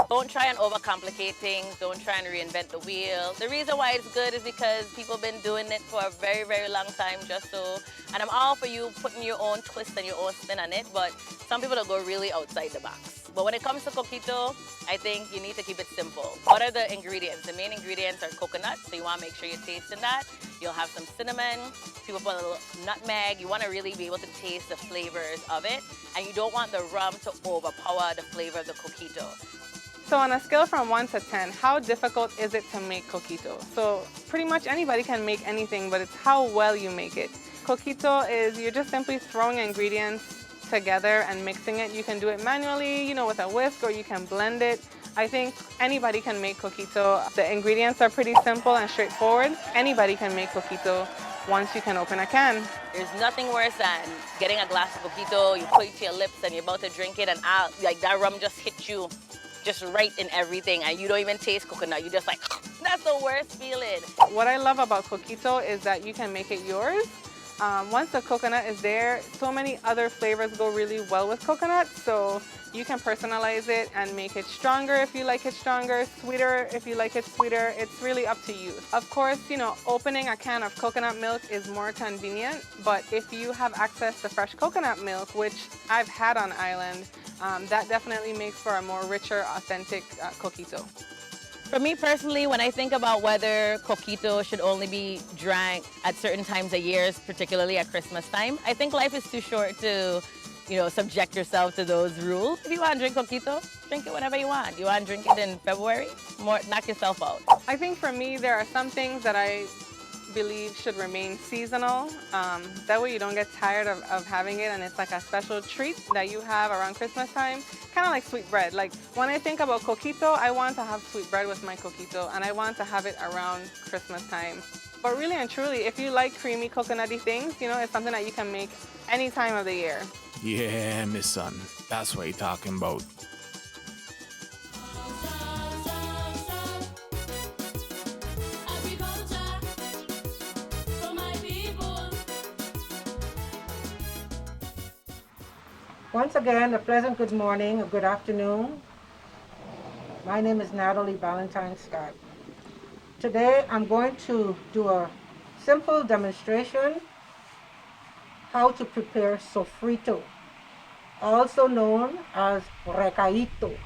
H: Don't try and overcomplicate things. Don't try and reinvent the wheel. The reason why it's good is because people have been doing it for a very, very long time just so. And I'm all for you putting your own twist and your own spin on it, but some people will go really outside the box. But when it comes to coquito, I think you need to keep it simple. What are the ingredients? The main ingredients are coconut, so you want to make sure you're tasting that. You'll have some cinnamon, people put a little nutmeg. You want to really be able to taste the flavors of it, and you don't want the rum to overpower the flavor of the coquito.
G: So on a scale from 1 to 10, how difficult is it to make coquito? So pretty much anybody can make anything, but it's how well you make it. Coquito is you're just simply throwing ingredients together and mixing it. You can do it manually, you know, with a whisk, or you can blend it. I think anybody can make coquito. The ingredients are pretty simple and straightforward. Anybody can make coquito once you can open a can.
H: There's nothing worse than getting a glass of coquito, you put it to your lips and you're about to drink it, and like that rum just hit you just right in everything, and you don't even taste coconut. You just like, that's the worst feeling.
G: What I love about coquito is that you can make it yours. Once the coconut is there, so many other flavors go really well with coconut, so you can personalize it and make it stronger if you like it stronger, sweeter if you like it sweeter. It's really up to you. Of course, you know, opening a can of coconut milk is more convenient, but if you have access to fresh coconut milk, which I've had on island, that definitely makes for a more richer, authentic coquito.
H: For me personally, when I think about whether coquito should only be drank at certain times of years, particularly at Christmas time, I think life is too short to, you know, subject yourself to those rules. If you want to drink coquito, drink it whenever you want. You want to drink it in February? Knock yourself out.
G: I think for me, there are some things that I believe should remain seasonal. That way you don't get tired of having it, and it's like a special treat that you have around Christmas time, kind of like sweet bread. Like when I think about coquito, I want to have sweet bread with my coquito, and I want to have it around Christmas time. But really and truly, if you like creamy coconutty things, you know, it's something that you can make any time of the year.
I: Yeah, Miss Son, that's what you're talking about.
D: Once again, a pleasant good morning, a good afternoon. My name is Natalie Valentine Scott. Today I'm going to do a simple demonstration how to prepare sofrito, also known as recaito.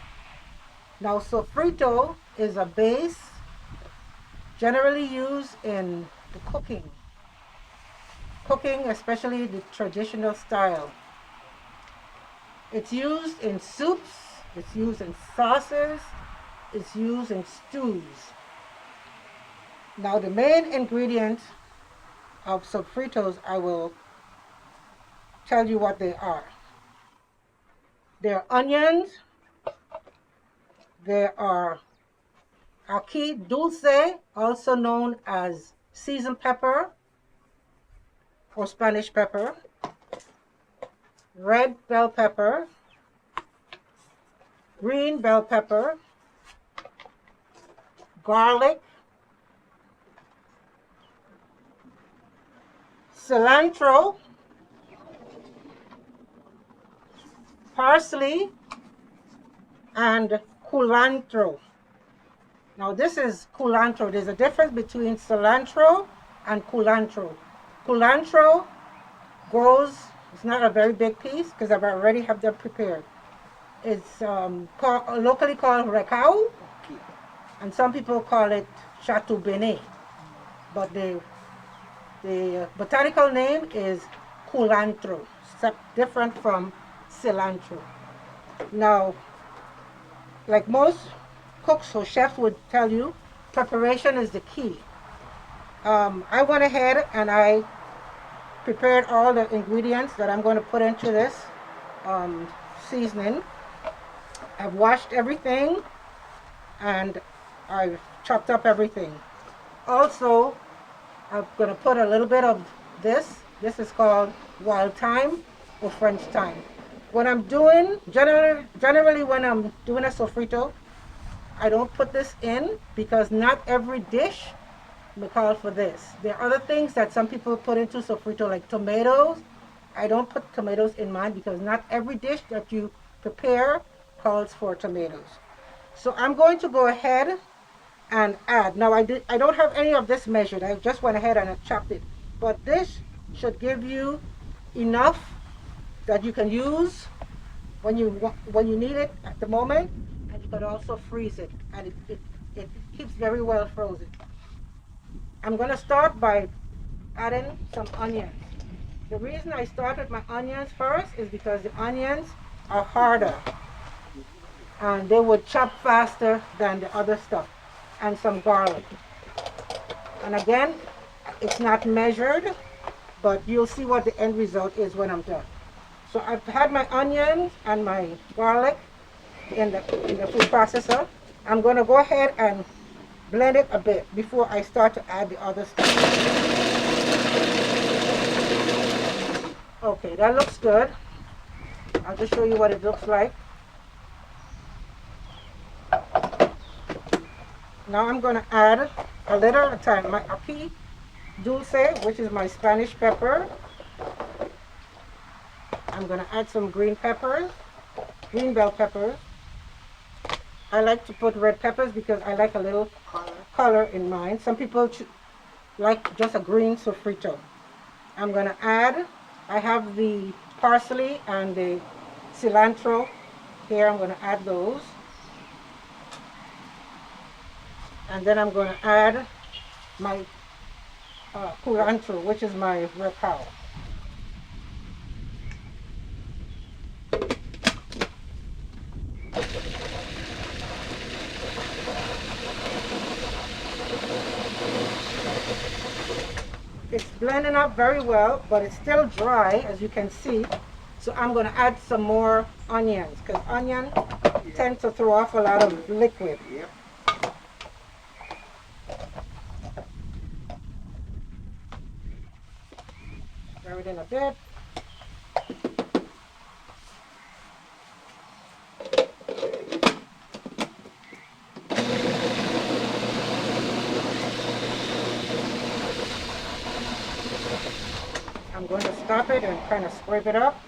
D: Now sofrito is a base generally used in the cooking, especially the traditional style. It's used in soups, it's used in sauces, it's used in stews. Now the main ingredient of sofritos, I will tell you what they are. There are onions, there are ají dulce, also known as seasoned pepper or Spanish pepper, red bell pepper, green bell pepper, garlic, cilantro, parsley, and culantro. Now this is culantro. There's a difference between cilantro and culantro. Culantro grows, it's not a very big piece because I've already have them prepared. It's locally called recao, and some people call it chateau benet. But the botanical name is culantro, different from cilantro. Now, like most cooks or chefs would tell you, preparation is the key. I went ahead and I prepared all the ingredients that I'm going to put into this seasoning. I've washed everything and I've chopped up everything. Also, I'm going to put a little bit of this. This is called wild thyme or French thyme. When I'm doing, generally when I'm doing a sofrito, I don't put this in because not every dish may call for this. There are other things that some people put into sofrito like tomatoes. I don't put tomatoes in mine because not every dish that you prepare calls for tomatoes. So I'm going to go ahead and add. Now I don't have any of this measured. I just went ahead and I chopped it. But this should give you enough that you can use when you need it at the moment, and you could also freeze it, and it keeps very well frozen. I'm gonna start by adding some onions. The reason I started my onions first is because the onions are harder and they would chop faster than the other stuff, and some garlic. And again, it's not measured, but you'll see what the end result is when I'm done. So I've had my onions and my garlic in the food processor. I'm going to go ahead and blend it a bit before I start to add the other stuff. Okay, that looks good. I'll just show you what it looks like. Now I'm going to add a little at a time my ají dulce, which is my Spanish pepper. I'm going to add some green peppers, green bell peppers. I like to put red peppers because I like a little color in mine. Some people like just a green sofrito. I'm going to add, I have the parsley and the cilantro here. I'm going to add those. And then I'm going to add my culantro, which is my recao. It's blending up very well, but it's still dry, as you can see. So I'm going to add some more onions, because onion tends to throw off a lot of liquid.
E: Yep.
D: Stir it in a bit. I'm going to stop it and kind of scrape it up.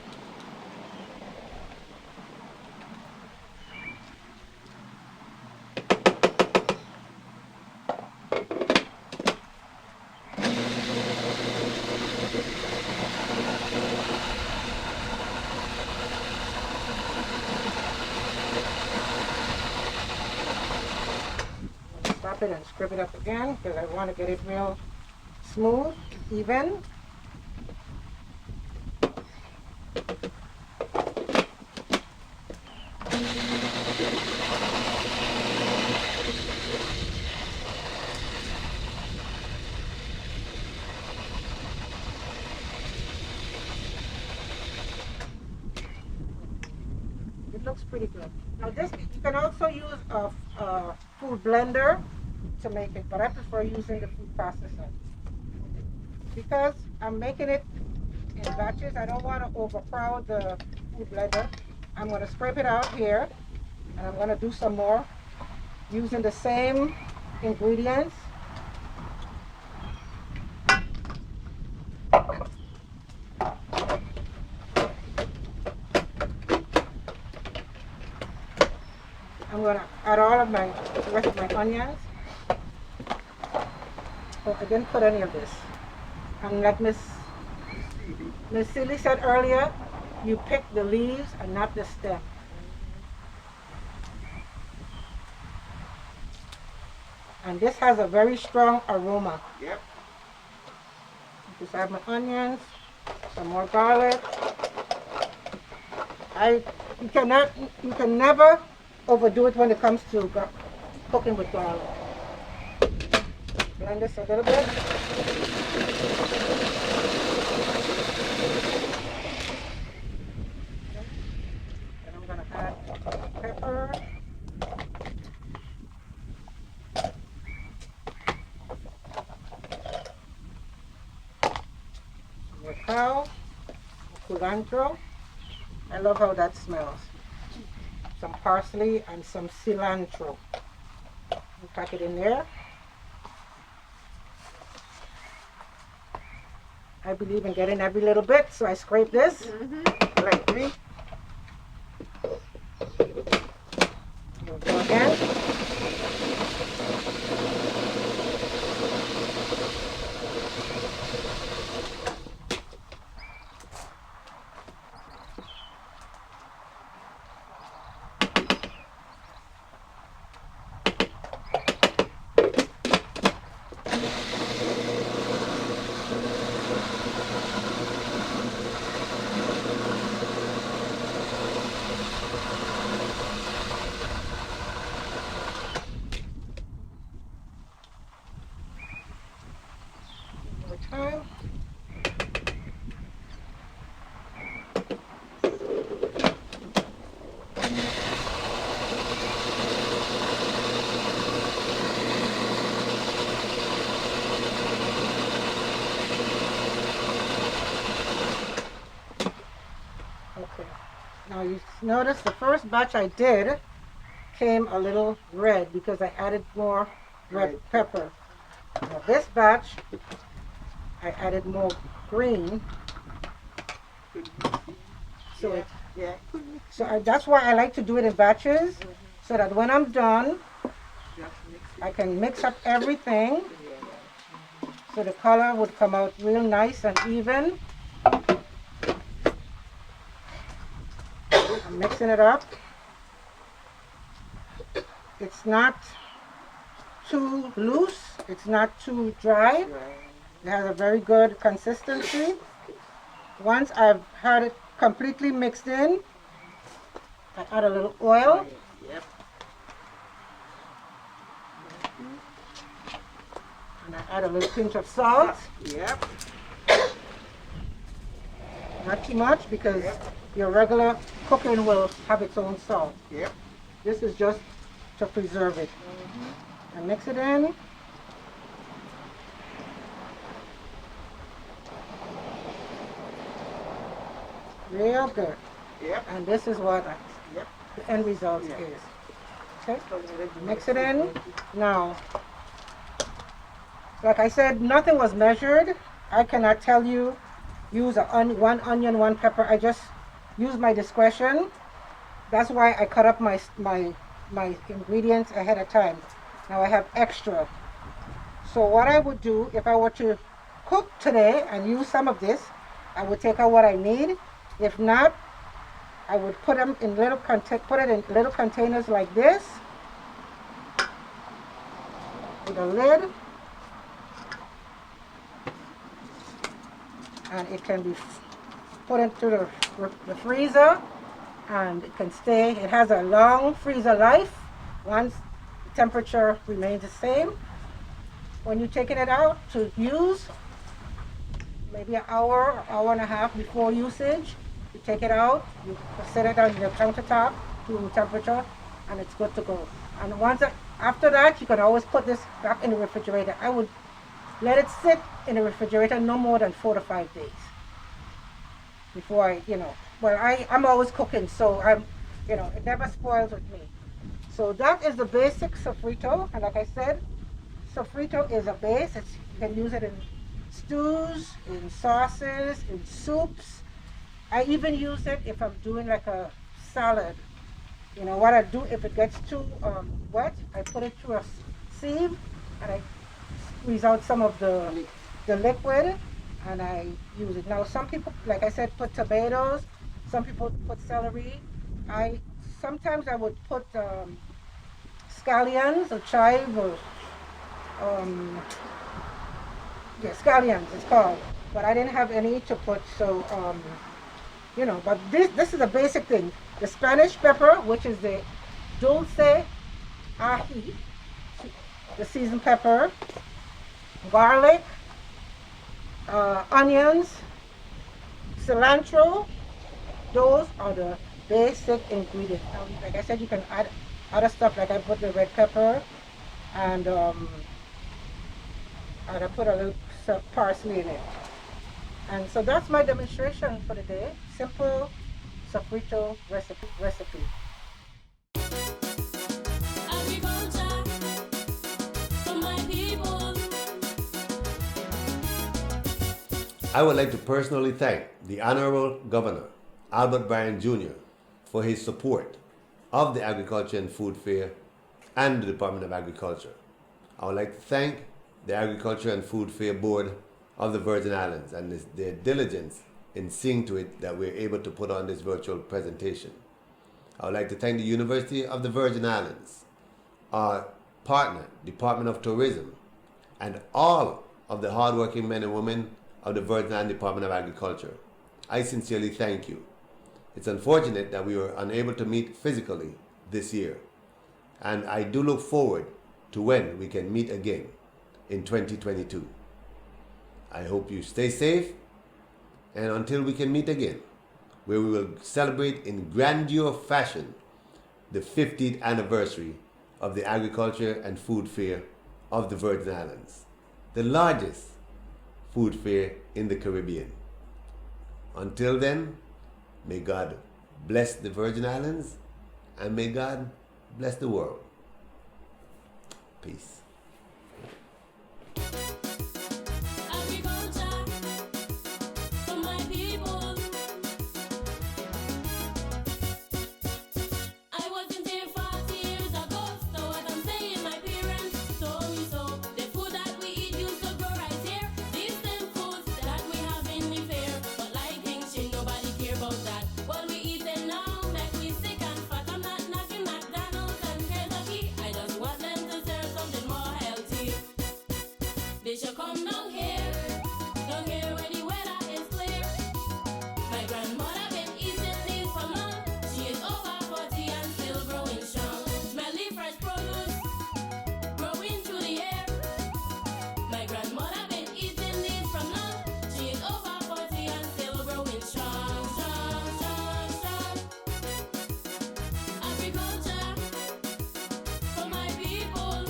D: Stop it and scrape it up again because I want to get it real smooth, even. It looks pretty good. Now this, you can also use a food blender to make it, but I prefer using the food processor. Because I'm making it in batches, I don't want to overcrowd the food blender. I'm going to scrape it out here, and I'm going to do some more using the same ingredients. I'm going to add all of the rest of my onions. Oh, I didn't put any of this. And like Miss Silly said earlier, you pick the leaves and not the stem. And this has a very strong aroma.
E: Yep.
D: Just add my onions, some more garlic. You can never overdo it when it comes to cooking with garlic. Blend this a little bit. And I'm going to add pepper. Recao, culantro. I love how that smells. Some parsley and some cilantro. You pack it in there. I believe in getting every little bit, so I scrape this lightly. Go again. notice the first batch I did came a little red because I added more red pepper. Now this batch, I added more green. So that's why I like to do it in batches, so that when I'm done, I can mix up everything so the color would come out real nice and even. I'm mixing it up. It's not too loose, it's not too dry. It has a very good consistency. Once I've had it completely mixed in, I add a little oil. And I add a little pinch of salt. Not too much because your regular cooking will have its own salt. This is just to preserve it. And mix it in. Real good. And this is what the end result is. Okay, mix it in. Now, like I said, nothing was measured. I cannot tell you, use one onion, one pepper. I just use my discretion. That's why I cut up my ingredients ahead of time. Now I have extra. So what I would do, if I were to cook today and use some of this, I would take out what I need. If not, I would put them in put it in little containers like this, with a lid, and it can be put into the freezer, and it can stay. It has a long freezer life once the temperature remains the same. When you're taking it out to use, maybe an hour and a half before usage, you take it out, you set it on your countertop to room temperature, and it's good to go. And after that, you can always put this back in the refrigerator. I would let it sit in the refrigerator no more than 4 to 5 days before I'm always cooking, so it never spoils with me. So that is the basic sofrito, and like I said, sofrito is a base. You can use it in stews, in sauces, in soups. I even use it if I'm doing like a salad. What I do, if it gets too wet, I put it through a sieve and I squeeze out some of the liquid and I use it. Now some people, like I said, put tomatoes, some people put celery. Sometimes I would put scallions or chive or scallions it's called, but I didn't have any to put, so but this is a basic thing. The Spanish pepper, which is the dulce ají, the seasoned pepper, garlic, onions, cilantro. Those are the basic ingredients. Now, like I said, you can add other stuff, like I put the red pepper and I put a little parsley in it. And so that's my demonstration for the day. Simple sofrito recipe.
J: I would like to personally thank the Honorable Governor, Albert Bryan Jr., for his support of the Agriculture and Food Fair and the Department of Agriculture. I would like to thank the Agriculture and Food Fair Board of the Virgin Islands and their diligence in seeing to it that we're able to put on this virtual presentation. I would like to thank the University of the Virgin Islands, our partner, Department of Tourism, and all of the hardworking men and women of the Virgin Islands Department of Agriculture. I sincerely thank you. It's unfortunate that we were unable to meet physically this year, and I do look forward to when we can meet again in 2022. I hope you stay safe, and until we can meet again, where we will celebrate in grandeur fashion the 50th anniversary of the Agriculture and Food Fair of the Virgin Islands, the largest food fair in the Caribbean. Until then, may God bless the Virgin Islands, and may God bless the world. Peace.
K: They shall come down here where the weather is clear. My grandmother been eating these for long. She is over 40 and still growing strong. Smelly fresh produce growing through the air. My grandmother been eating these from long. She is over 40 and still growing strong, strong, strong, strong. Agriculture for my people.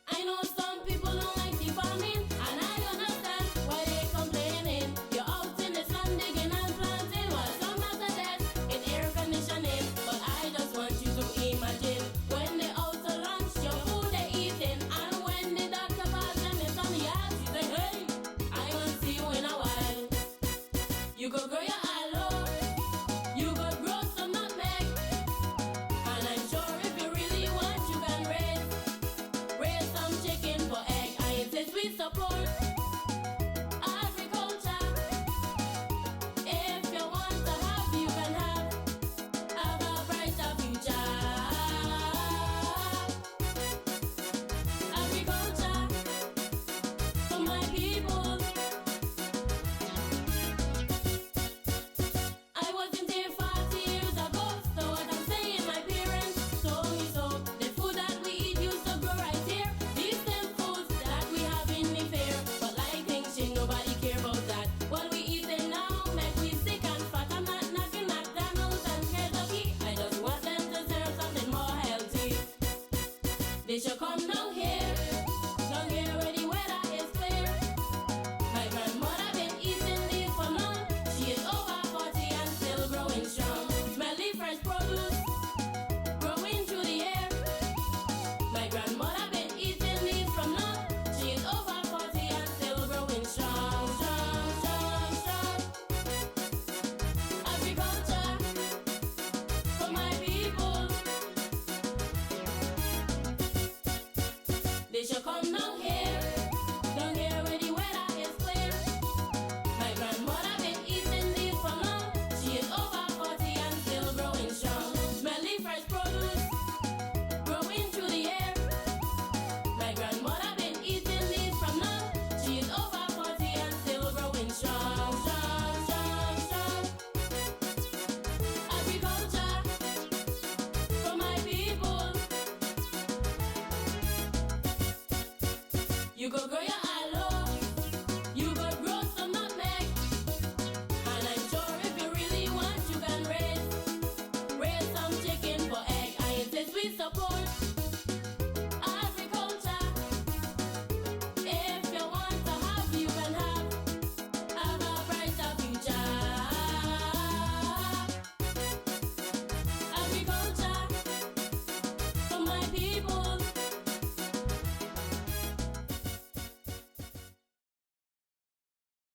K: I know some people don't like the farming, and I understand why they complaining. You're out in the sun digging and planting while some at the desk in air conditioning. But I just want you to imagine when they out to lunch, your food they eating, and when the doctor pass them in on the yard, she say, hey, I won't see you in a while. You go grow your aloe, you go grow some nutmeg, and I'm sure if you really want, you can raise some chicken for egg. I insist we support agriculture. If you want to have, you can have a brighter future. Agriculture for my people. I wasn't here 40 years ago, so what I'm saying, my parents told me so. The food that we eat used to grow right here. These same foods that we have in the fair. But like things change, nobody care about that. What we eating now make we sick and fat. I'm not knocking McDonald's and Kentucky. I just want them to serve something more healthy. They should come